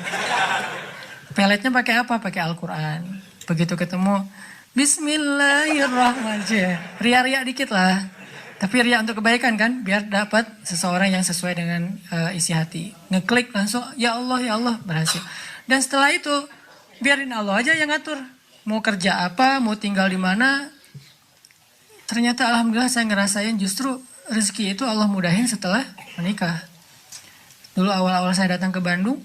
Peletnya pakai apa? Pakai Al-Quran. Begitu ketemu, Bismillahirrahmanirrahim. Ria-ria dikit lah. Tapi ria untuk kebaikan kan. Biar dapat seseorang yang sesuai dengan isi hati. Ngeklik langsung, ya Allah, berhasil. Dan setelah itu, biarin Allah aja yang ngatur. Mau kerja apa, mau tinggal di mana. Ternyata alhamdulillah saya ngerasain justru rezeki itu Allah mudahin setelah menikah. Dulu awal-awal saya datang ke Bandung,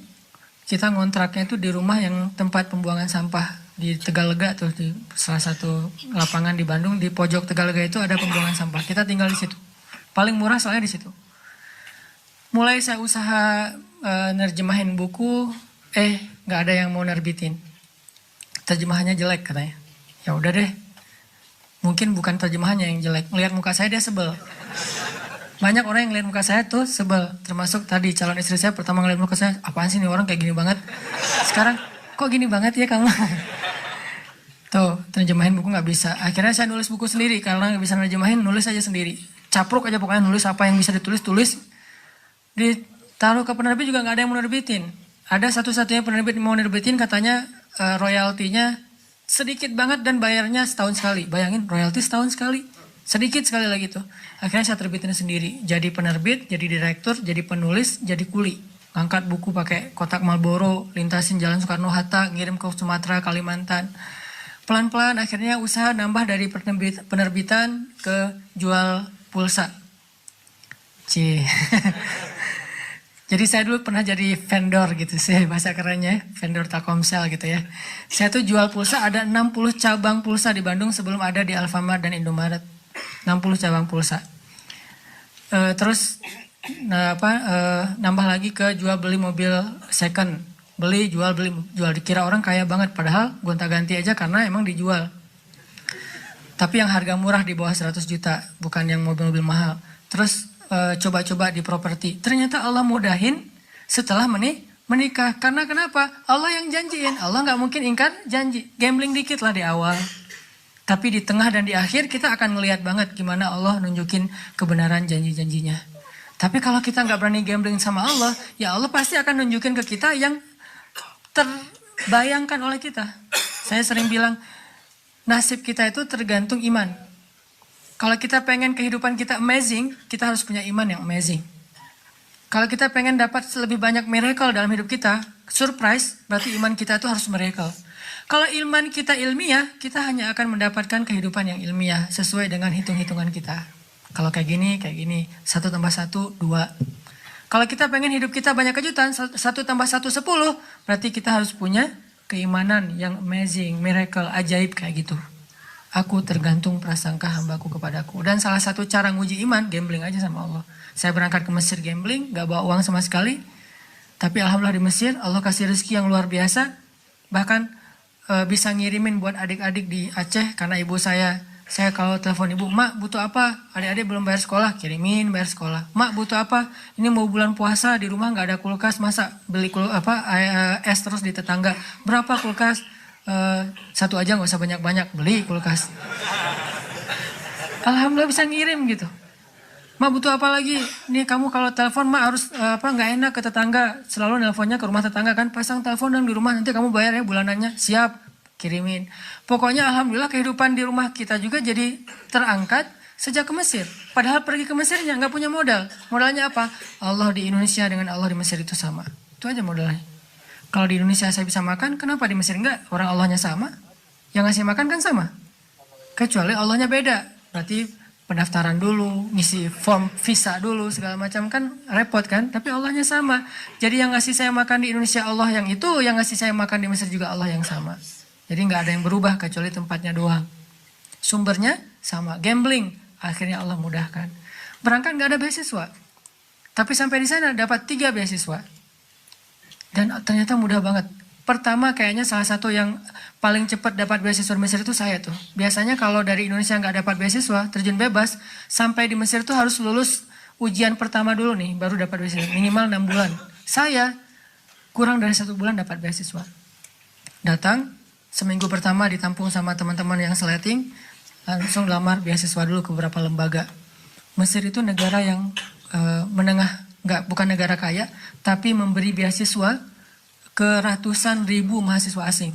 kita ngontraknya itu di rumah yang tempat pembuangan sampah. Di Tegalega tuh, di salah satu lapangan di Bandung, di pojok Tegalega itu ada pembuangan sampah. Kita tinggal di situ. Paling murah soalnya di situ. Mulai saya usaha nerjemahin buku, nggak ada yang mau nerbitin. Terjemahannya jelek katanya. Ya udah deh. Mungkin bukan terjemahannya yang jelek. Melihat muka saya dia sebel. Banyak orang yang ngeliat muka saya tuh sebel. Termasuk tadi calon istri saya pertama ngeliat muka saya, apaan sih nih orang kayak gini banget. Sekarang, kok gini banget ya kamu? Tuh, terjemahin buku nggak bisa. Akhirnya saya nulis buku sendiri. Karena nggak bisa nerjemahin, nulis aja sendiri. Capruk aja pokoknya, nulis apa yang bisa ditulis, tulis. Ditaruh ke penerbit juga nggak ada yang mau nerbitin. Ada satu-satunya penerbit yang mau nerbitin, katanya royaltinya sedikit banget dan bayarnya setahun sekali. Bayangin, royalti setahun sekali. Sedikit sekali lagi tuh. Akhirnya saya terbitin sendiri. Jadi penerbit, jadi direktur, jadi penulis, jadi kuli. Ngangkat buku pakai kotak Marlboro, lintasin Jalan Soekarno-Hatta, ngirim ke Sumatera, Kalimantan. Pelan-pelan akhirnya usaha nambah dari penerbitan ke jual pulsa. Jadi saya dulu pernah jadi vendor gitu sih, bahasa kerennya, vendor Telkomsel gitu ya. Saya tuh jual pulsa, ada 60 cabang pulsa di Bandung sebelum ada di Alfamart dan Indomaret. 60 cabang pulsa. Terus nambah lagi ke jual beli mobil second. Beli, jual, dikira orang kaya banget, padahal gonta-ganti aja karena emang dijual. Tapi yang harga murah di bawah 100 juta, bukan yang mobil-mobil mahal. Terus coba-coba di properti. Ternyata Allah mudahin setelah menikah. Karena kenapa? Allah yang janjiin. Allah nggak mungkin ingkar janji. Gambling dikit lah di awal. Tapi di tengah dan di akhir kita akan ngelihat banget gimana Allah nunjukin kebenaran janji-janjinya. Tapi kalau kita nggak berani gambling sama Allah, ya Allah pasti akan nunjukin ke kita yang terbayangkan oleh kita. Saya sering bilang, nasib kita itu tergantung iman. Kalau kita pengen kehidupan kita amazing, kita harus punya iman yang amazing. Kalau kita pengen dapat lebih banyak miracle dalam hidup kita, surprise, berarti iman kita itu harus miracle. Kalau iman kita ilmiah, kita hanya akan mendapatkan kehidupan yang ilmiah sesuai dengan hitung-hitungan kita. Kalau kayak gini, 1 tambah 1, 2. Kalau kita pengen hidup kita banyak kejutan, 1 tambah 1, 10, berarti kita harus punya keimanan yang amazing, miracle, ajaib kayak gitu. Aku tergantung prasangka hambaku kepadaku. Dan salah satu cara nguji iman, gambling aja sama Allah. Saya berangkat ke Mesir gambling, gak bawa uang sama sekali. Tapi alhamdulillah di Mesir, Allah kasih rezeki yang luar biasa. Bahkan bisa ngirimin buat adik-adik di Aceh. Karena ibu saya kalau telepon ibu, Mak butuh apa? Adik-adik belum bayar sekolah, kirimin bayar sekolah. Mak butuh apa? Ini mau bulan puasa, di rumah gak ada kulkas, masa beli es terus di tetangga. Berapa kulkas? 1 aja gak usah banyak-banyak, beli kulkas. Alhamdulillah bisa ngirim gitu. Mak butuh apa lagi? Nih kamu kalau telepon mak harus nggak enak ke tetangga. Selalu nelponnya ke rumah tetangga kan. Pasang telepon dan di rumah nanti kamu bayar ya bulanannya. Siap, kirimin. Pokoknya alhamdulillah kehidupan di rumah kita juga jadi terangkat sejak ke Mesir. Padahal pergi ke Mesirnya nggak punya modal. Modalnya apa? Allah di Indonesia dengan Allah di Mesir itu sama. Itu aja modalnya. Kalau di Indonesia saya bisa makan, kenapa di Mesir enggak? Orang Allahnya sama. Yang ngasih makan kan sama. Kecuali Allahnya beda. Berarti pendaftaran dulu, ngisi form visa dulu, segala macam kan repot kan. Tapi Allahnya sama. Jadi yang ngasih saya makan di Indonesia Allah yang itu, yang ngasih saya makan di Mesir juga Allah yang sama. Jadi nggak ada yang berubah kecuali tempatnya doang. Sumbernya sama. Gambling, akhirnya Allah mudahkan. Berangkat nggak ada beasiswa. Tapi sampai di sana dapat 3 beasiswa. Dan ternyata mudah banget. Pertama kayaknya salah satu yang paling cepat dapat beasiswa di Mesir itu saya tuh. Biasanya kalau dari Indonesia nggak dapat beasiswa, terjun bebas, sampai di Mesir tuh harus lulus ujian pertama dulu nih, baru dapat beasiswa. Minimal 6 bulan. Saya kurang dari 1 bulan dapat beasiswa. Datang, seminggu pertama ditampung sama teman-teman yang seleting, langsung lamar beasiswa dulu ke beberapa lembaga. Mesir itu negara yang menengah, bukan negara kaya, tapi memberi beasiswa ke ratusan ribu mahasiswa asing.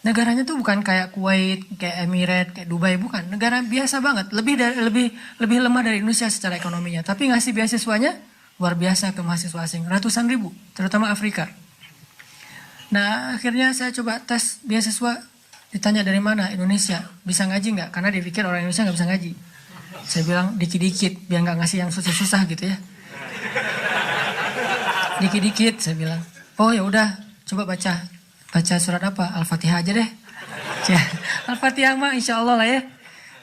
Negaranya tuh bukan kayak Kuwait, kayak Emirat, kayak Dubai, bukan. Negara biasa banget, lebih lemah dari Indonesia secara ekonominya. Tapi ngasih beasiswanya luar biasa ke mahasiswa asing, ratusan ribu, terutama Afrika. Nah akhirnya saya coba tes beasiswa, ditanya dari mana, Indonesia, bisa ngaji nggak? Karena dia pikir orang Indonesia nggak bisa ngaji. Saya bilang dikit-dikit, biar nggak ngasih yang susah-susah gitu ya. Dikit-dikit saya bilang. Oh ya udah, coba baca surat apa? Al-Fatihah aja deh. Ya, Al-Fatihah mah insya Allah lah ya.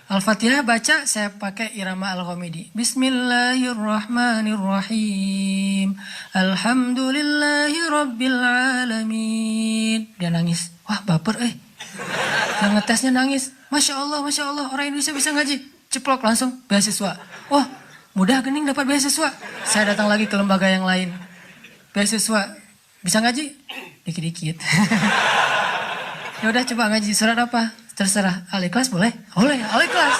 Al-Fatihah baca, saya pakai irama Al-Ghamidi. Bismillahirrahmanirrahim. Alhamdulillahi rabbil alamin. Dia nangis. Wah baper Yang ngetesnya nangis. Masya Allah, orang Indonesia bisa ngaji. Ceplok langsung beasiswa. Wah mudah gening dapat beasiswa. Saya datang lagi ke lembaga yang lain. Beasiswa, bisa ngaji? Dikit-dikit. Ya udah coba ngaji, surat apa? Terserah, Al-Ikhlas boleh? Boleh, Al-Ikhlas.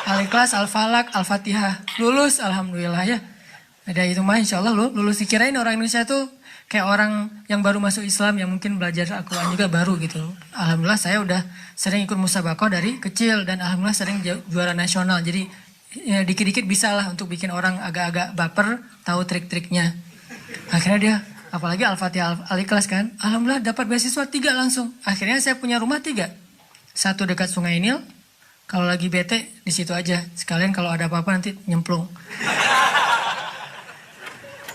Al-Ikhlas, Al-Falak, Al-Fatihah. Lulus, alhamdulillah ya. Ada itu mah insya Allah lulus. Dikirain orang Indonesia tuh kayak orang yang baru masuk Islam yang mungkin belajar Al-Quran juga baru gitu. Alhamdulillah saya udah sering ikut musabaqah dari kecil dan alhamdulillah sering juara nasional. Jadi ya, dikit-dikit bisa lah untuk bikin orang agak-agak baper, tahu trik-triknya. Akhirnya dia, apalagi Al-Fatihah, Al-Ikhlas kan, alhamdulillah dapat beasiswa 3 langsung. Akhirnya saya punya rumah 3. 1 dekat Sungai Nil, kalau lagi bete di situ aja. Sekalian kalau ada apa-apa nanti nyemplung.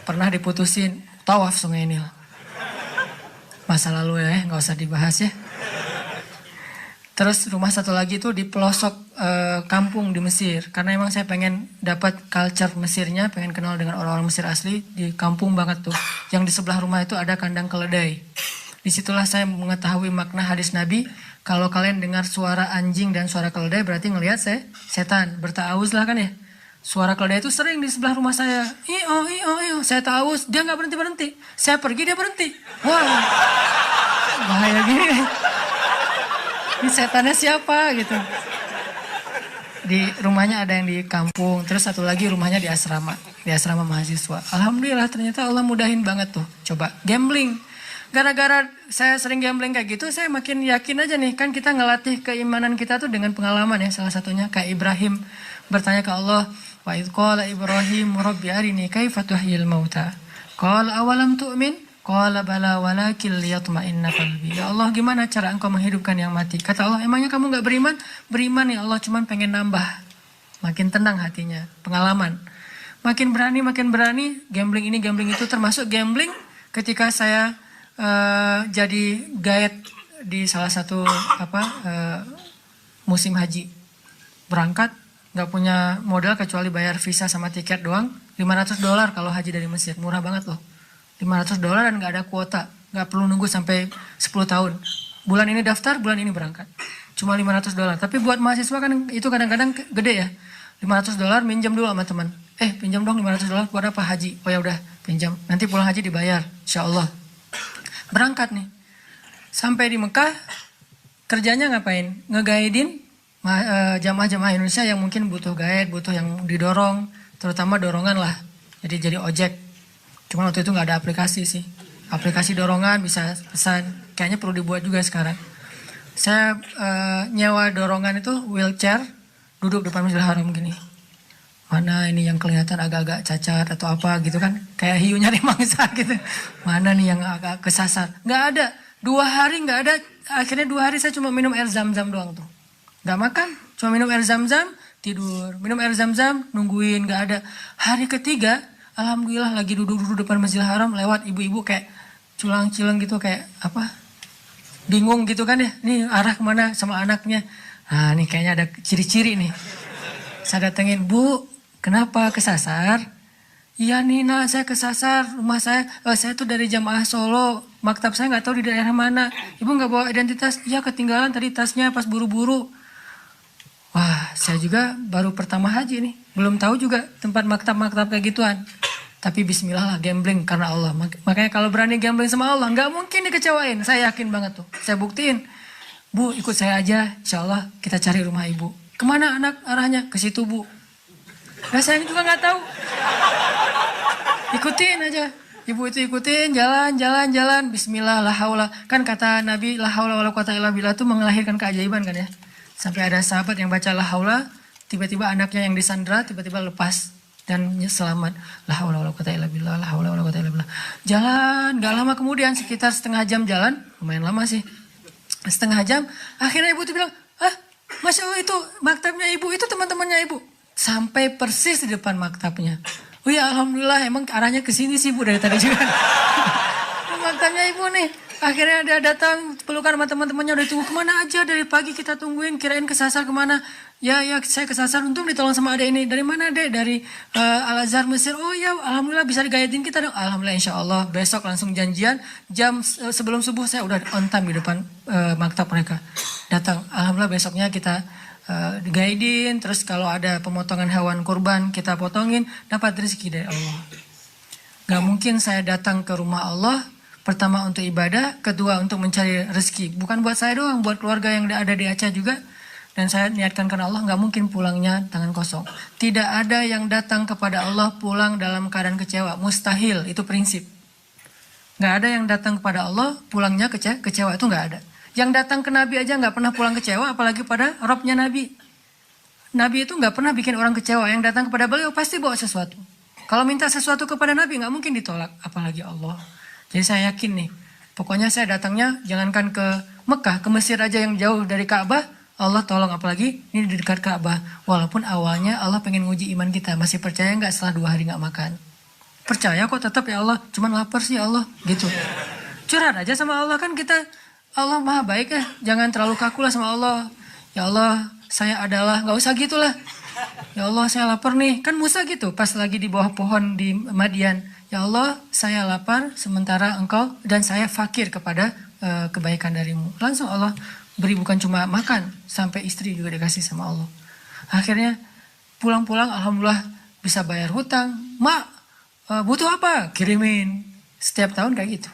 Pernah diputusin, tawaf Sungai Nil. Masa lalu ya, nggak usah dibahas ya. Terus rumah satu lagi tuh di pelosok kampung di Mesir. Karena emang saya pengen dapat culture Mesirnya, pengen kenal dengan orang-orang Mesir asli di kampung banget tuh. Yang di sebelah rumah itu ada kandang keledai. Disitulah saya mengetahui makna hadis Nabi. Kalau kalian dengar suara anjing dan suara keledai berarti ngelihat setan. Berta'awuz lah kan ya. Suara keledai itu sering di sebelah rumah saya. Iyo. Saya ta'awuz, dia nggak berhenti. Saya pergi, dia berhenti. Wah, bahaya gini. Ini setannya siapa gitu. Di rumahnya ada yang di kampung. Terus satu lagi rumahnya di asrama. Di asrama mahasiswa. Alhamdulillah ternyata Allah mudahin banget tuh. Coba gambling. Gara-gara saya sering gambling kayak gitu, saya makin yakin aja nih. Kan kita ngelatih keimanan kita tuh dengan pengalaman ya. Salah satunya kayak Ibrahim bertanya ke Allah, wa idh qala Ibrahim rabbi arini kaifa tuhyil mauta. Qala awalam tu'min? Qala bala walakin liyatma'inna qalbi. Ya Allah, gimana cara engkau menghidupkan yang mati? Kata Allah, emangnya kamu enggak beriman? Beriman ya Allah, cuman pengen nambah. Makin tenang hatinya, pengalaman. Makin berani, gambling ini, gambling itu, termasuk gambling ketika saya jadi guide di salah satu musim haji. Berangkat, nggak punya modal kecuali bayar visa sama tiket doang. $500 kalau haji dari Mesir, murah banget loh. $500 dan nggak ada kuota, nggak perlu nunggu sampai 10 tahun. Bulan ini daftar, bulan ini berangkat. Cuma $500. Tapi buat mahasiswa kan itu kadang-kadang gede ya. $500 minjam dulu sama teman. Pinjam dong $500 buat apa haji? Oh ya udah, pinjam. Nanti pulang haji dibayar, insya Allah. Berangkat nih. Sampai di Mekah, kerjanya ngapain? Ngeguidein jamaah-jamaah Indonesia yang mungkin butuh guide, butuh yang didorong, terutama dorongan lah. Jadi ojek. Cuma waktu itu nggak ada aplikasi sih. Aplikasi dorongan bisa pesan. Kayaknya perlu dibuat juga sekarang. Saya nyewa dorongan itu wheelchair, duduk depan Masjidil Haram gini. Mana ini yang kelihatan agak-agak cacat atau apa gitu kan. Kayak hiu nyari mangsa gitu. Mana nih yang agak kesasar. Nggak ada. 2 hari nggak ada. Akhirnya 2 hari saya cuma minum air zam-zam doang tuh. Nggak makan. Cuma minum air zam-zam, tidur. Minum air zam-zam, nungguin. Nggak ada. Hari ketiga, alhamdulillah lagi duduk-duduk depan Masjidil Haram. Lewat ibu-ibu kayak culang-cilang gitu. Kayak apa. Bingung gitu kan ya. Ini arah kemana sama anaknya. Nah ini kayaknya ada ciri-ciri nih. Saya datengin, Bu, kenapa kesasar? Iya Nina, saya kesasar. Rumah saya tuh dari jamaah Solo. Maktab saya nggak tahu di daerah mana. Ibu nggak bawa identitas? Iya ketinggalan tadi tasnya pas buru-buru. Wah, saya juga baru pertama haji nih. Belum tahu juga tempat maktab-maktab kayak gituan. Tapi bismillah lah gambling karena Allah. Makanya kalau berani gambling sama Allah, nggak mungkin dikecewain. Saya yakin banget tuh. Saya buktiin. Bu, ikut saya aja. Insya Allah kita cari rumah ibu. Kemana anak arahnya? Ke situ Bu. Nah saya juga nggak tahu. Ikutin aja. Ibu itu ikutin, jalan. Bismillah, la haula. Kan kata Nabi, la haula wala quwata illa billah itu melahirkan keajaiban kan ya. Sampai ada sahabat yang baca la haula, tiba-tiba anaknya yang disandra, tiba-tiba lepas dan selamat. La haula wala quwata illa billah, la haula wala quwata illa billah. Jalan, nggak lama kemudian, sekitar setengah jam jalan, lumayan lama sih. Setengah jam, akhirnya ibu tuh bilang, Masya Allah itu maktabnya ibu, itu teman-temannya ibu. Sampai persis di depan maktabnya. Oh ya alhamdulillah emang arahnya ke sini sih Bu dari tadi juga. Maktabnya ibu nih. Akhirnya dia datang pelukan sama teman-temannya udah tunggu kemana aja dari pagi kita tungguin kirain kesasar kemana. Ya saya kesasar untung ditolong sama adek ini. Dari mana Dek? Dari Al-Azhar Mesir. Oh ya alhamdulillah bisa digayatin kita dong. Alhamdulillah insya Allah besok langsung janjian jam sebelum subuh saya udah on time di depan maktab mereka. Datang alhamdulillah besoknya kita guidein, terus kalau ada pemotongan hewan kurban kita potongin, dapat rezeki dari Allah. Gak mungkin saya datang ke rumah Allah, pertama untuk ibadah, kedua untuk mencari rezeki. Bukan buat saya doang, buat keluarga yang ada di Aceh juga. Dan saya niatkan karena Allah, gak mungkin pulangnya tangan kosong. Tidak ada yang datang kepada Allah pulang dalam keadaan kecewa. Mustahil, itu prinsip. Gak ada yang datang kepada Allah pulangnya kecewa, itu gak ada. Yang datang ke Nabi aja gak pernah pulang kecewa, apalagi pada Robnya Nabi. Nabi itu gak pernah bikin orang kecewa. Yang datang kepada beliau pasti bawa sesuatu. Kalau minta sesuatu kepada Nabi gak mungkin ditolak, apalagi Allah. Jadi saya yakin nih, pokoknya saya datangnya jangankan ke Mekah, ke Mesir aja yang jauh dari Ka'bah, Allah tolong, apalagi ini di dekat Ka'bah. Walaupun awalnya Allah pengen nguji iman kita, masih percaya nggak setelah 2 hari nggak makan? Percaya kok tetap ya Allah, cuman lapar sih Allah, gitu. Curhat aja sama Allah, kan kita, Allah maha baik ya, jangan terlalu kaku lah sama Allah. Ya Allah, saya adalah, nggak usah gitulah. Ya Allah, saya lapar nih, kan Musa gitu, pas lagi di bawah pohon di Madian. Ya Allah, saya lapar sementara engkau dan saya fakir kepada kebaikan darimu. Langsung Allah beri, bukan cuma makan, sampai istri juga dikasih sama Allah. Akhirnya pulang-pulang alhamdulillah bisa bayar hutang. Mak, butuh apa? Kirimin. Setiap tahun kayak gitu.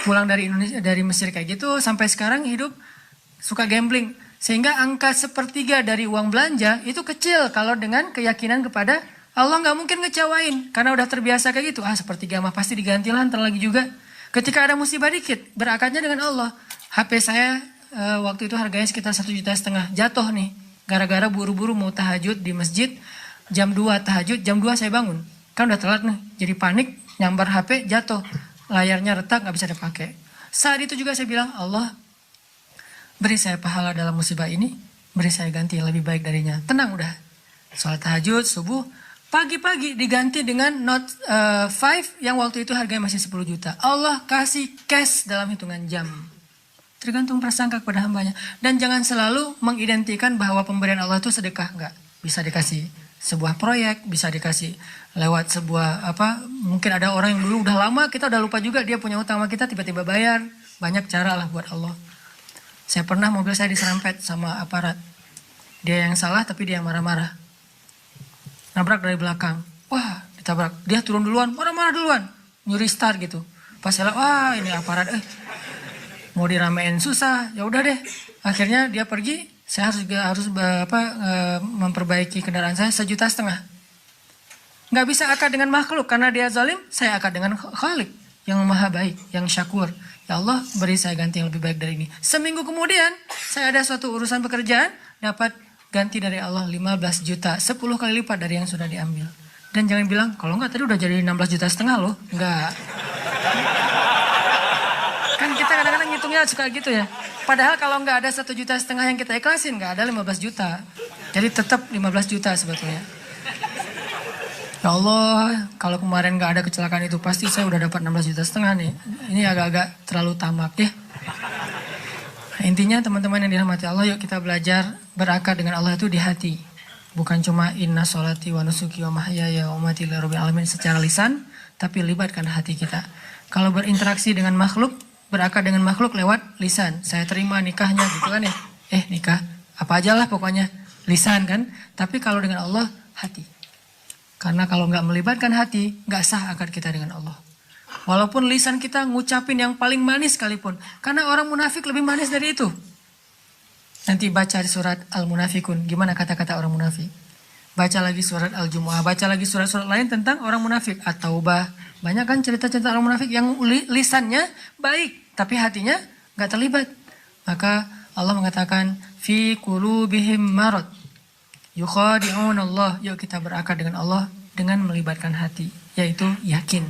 Pulang dari Indonesia, dari Mesir kayak gitu, sampai sekarang hidup suka gambling. Sehingga angka 1/3 dari uang belanja itu kecil kalau dengan keyakinan kepada Allah, nggak mungkin ngecewain. Karena udah terbiasa kayak gitu. 1/3 mah pasti diganti lah, ntar lagi juga. Ketika ada musibah dikit, berakatnya dengan Allah. HP saya waktu itu harganya sekitar 1,5 juta, jatuh nih gara-gara buru-buru mau tahajud di masjid, jam 2 tahajud, jam 2 saya bangun, kan udah telat nih, jadi panik, nyambar HP, jatuh, layarnya retak, nggak bisa dipakai. Saat itu juga saya bilang, Allah beri saya pahala dalam musibah ini, beri saya ganti yang lebih baik darinya. Tenang udah, sholat tahajud subuh, pagi-pagi diganti dengan Note 5 yang waktu itu harganya masih 10 juta. Allah kasih cash dalam hitungan jam. Tergantung prasangka kepada hambanya. Dan jangan selalu mengidentikan bahwa pemberian Allah itu sedekah. Enggak. Bisa dikasih sebuah proyek, bisa dikasih lewat sebuah mungkin ada orang yang dulu udah lama, kita udah lupa juga dia punya utang sama kita, tiba-tiba bayar. Banyak cara lah buat Allah. Saya pernah mobil saya diserempet sama aparat. Dia yang salah tapi dia yang marah-marah. Nabrak dari belakang. Wah, ditabrak. Dia turun duluan, marah-marah duluan. Nyuri start gitu. Pas saya lihat, wah ini aparat mau diramein susah, ya udah deh. Akhirnya dia pergi, saya harus memperbaiki kendaraan saya 1,5 juta. Nggak bisa akad dengan makhluk karena dia zalim, saya akad dengan Khalik yang maha baik, yang syakur. Ya Allah, beri saya ganti yang lebih baik dari ini. Seminggu kemudian, saya ada suatu urusan pekerjaan, dapat ganti dari Allah 15 juta, 10 kali lipat dari yang sudah diambil. Dan jangan bilang, kalau nggak tadi udah jadi 16,5 juta loh. Nggak. Kan kita kadang-kadang ngitungnya suka gitu ya. Padahal kalau nggak ada 1,5 juta yang kita ikhlasin, nggak ada 15 juta. Jadi tetap 15 juta sebetulnya. Ya Allah, kalau kemarin nggak ada kecelakaan itu pasti saya udah dapat 16,5 juta nih. Ini agak-agak terlalu tamak ya. Intinya teman-teman yang dirahmati Allah, yuk kita belajar berakar dengan Allah itu di hati. Bukan cuma inna sholati wa nusuki wa mahyaya wa mamati lillahi rabbil alamin secara lisan, tapi libatkan hati kita. Kalau berinteraksi dengan makhluk, berakar dengan makhluk lewat lisan. Saya terima nikahnya gitu kan ya. Nikah, apa aja lah pokoknya. Lisan kan. Tapi kalau dengan Allah, hati. Karena kalau nggak melibatkan hati, nggak sah akad kita dengan Allah. Walaupun lisan kita ngucapin yang paling manis sekalipun. Karena orang munafik lebih manis dari itu. Nanti baca di surat Al-Munafikun. Gimana kata-kata orang munafik. Baca lagi surat Al-Jumu'ah. Baca lagi surat-surat lain tentang orang munafik. At-Taubah. Banyak kan cerita-cerita orang munafik yang lisannya baik. Tapi hatinya nggak terlibat. Maka Allah mengatakan. Fi qulubihim marad. Yukhadi'un Allah. Yuk kita berakar dengan Allah. Dengan melibatkan hati. Yaitu yakin.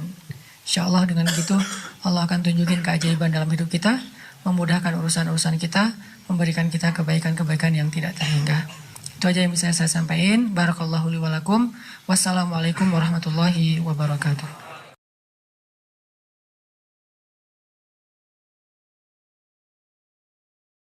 Insya Allah dengan begitu Allah akan tunjukin keajaiban dalam hidup kita, memudahkan urusan-urusan kita, memberikan kita kebaikan-kebaikan yang tidak terhingga. Itu aja yang bisa saya sampaikan. Barakallahu li wa lakum. Wassalamualaikum warahmatullahi wabarakatuh.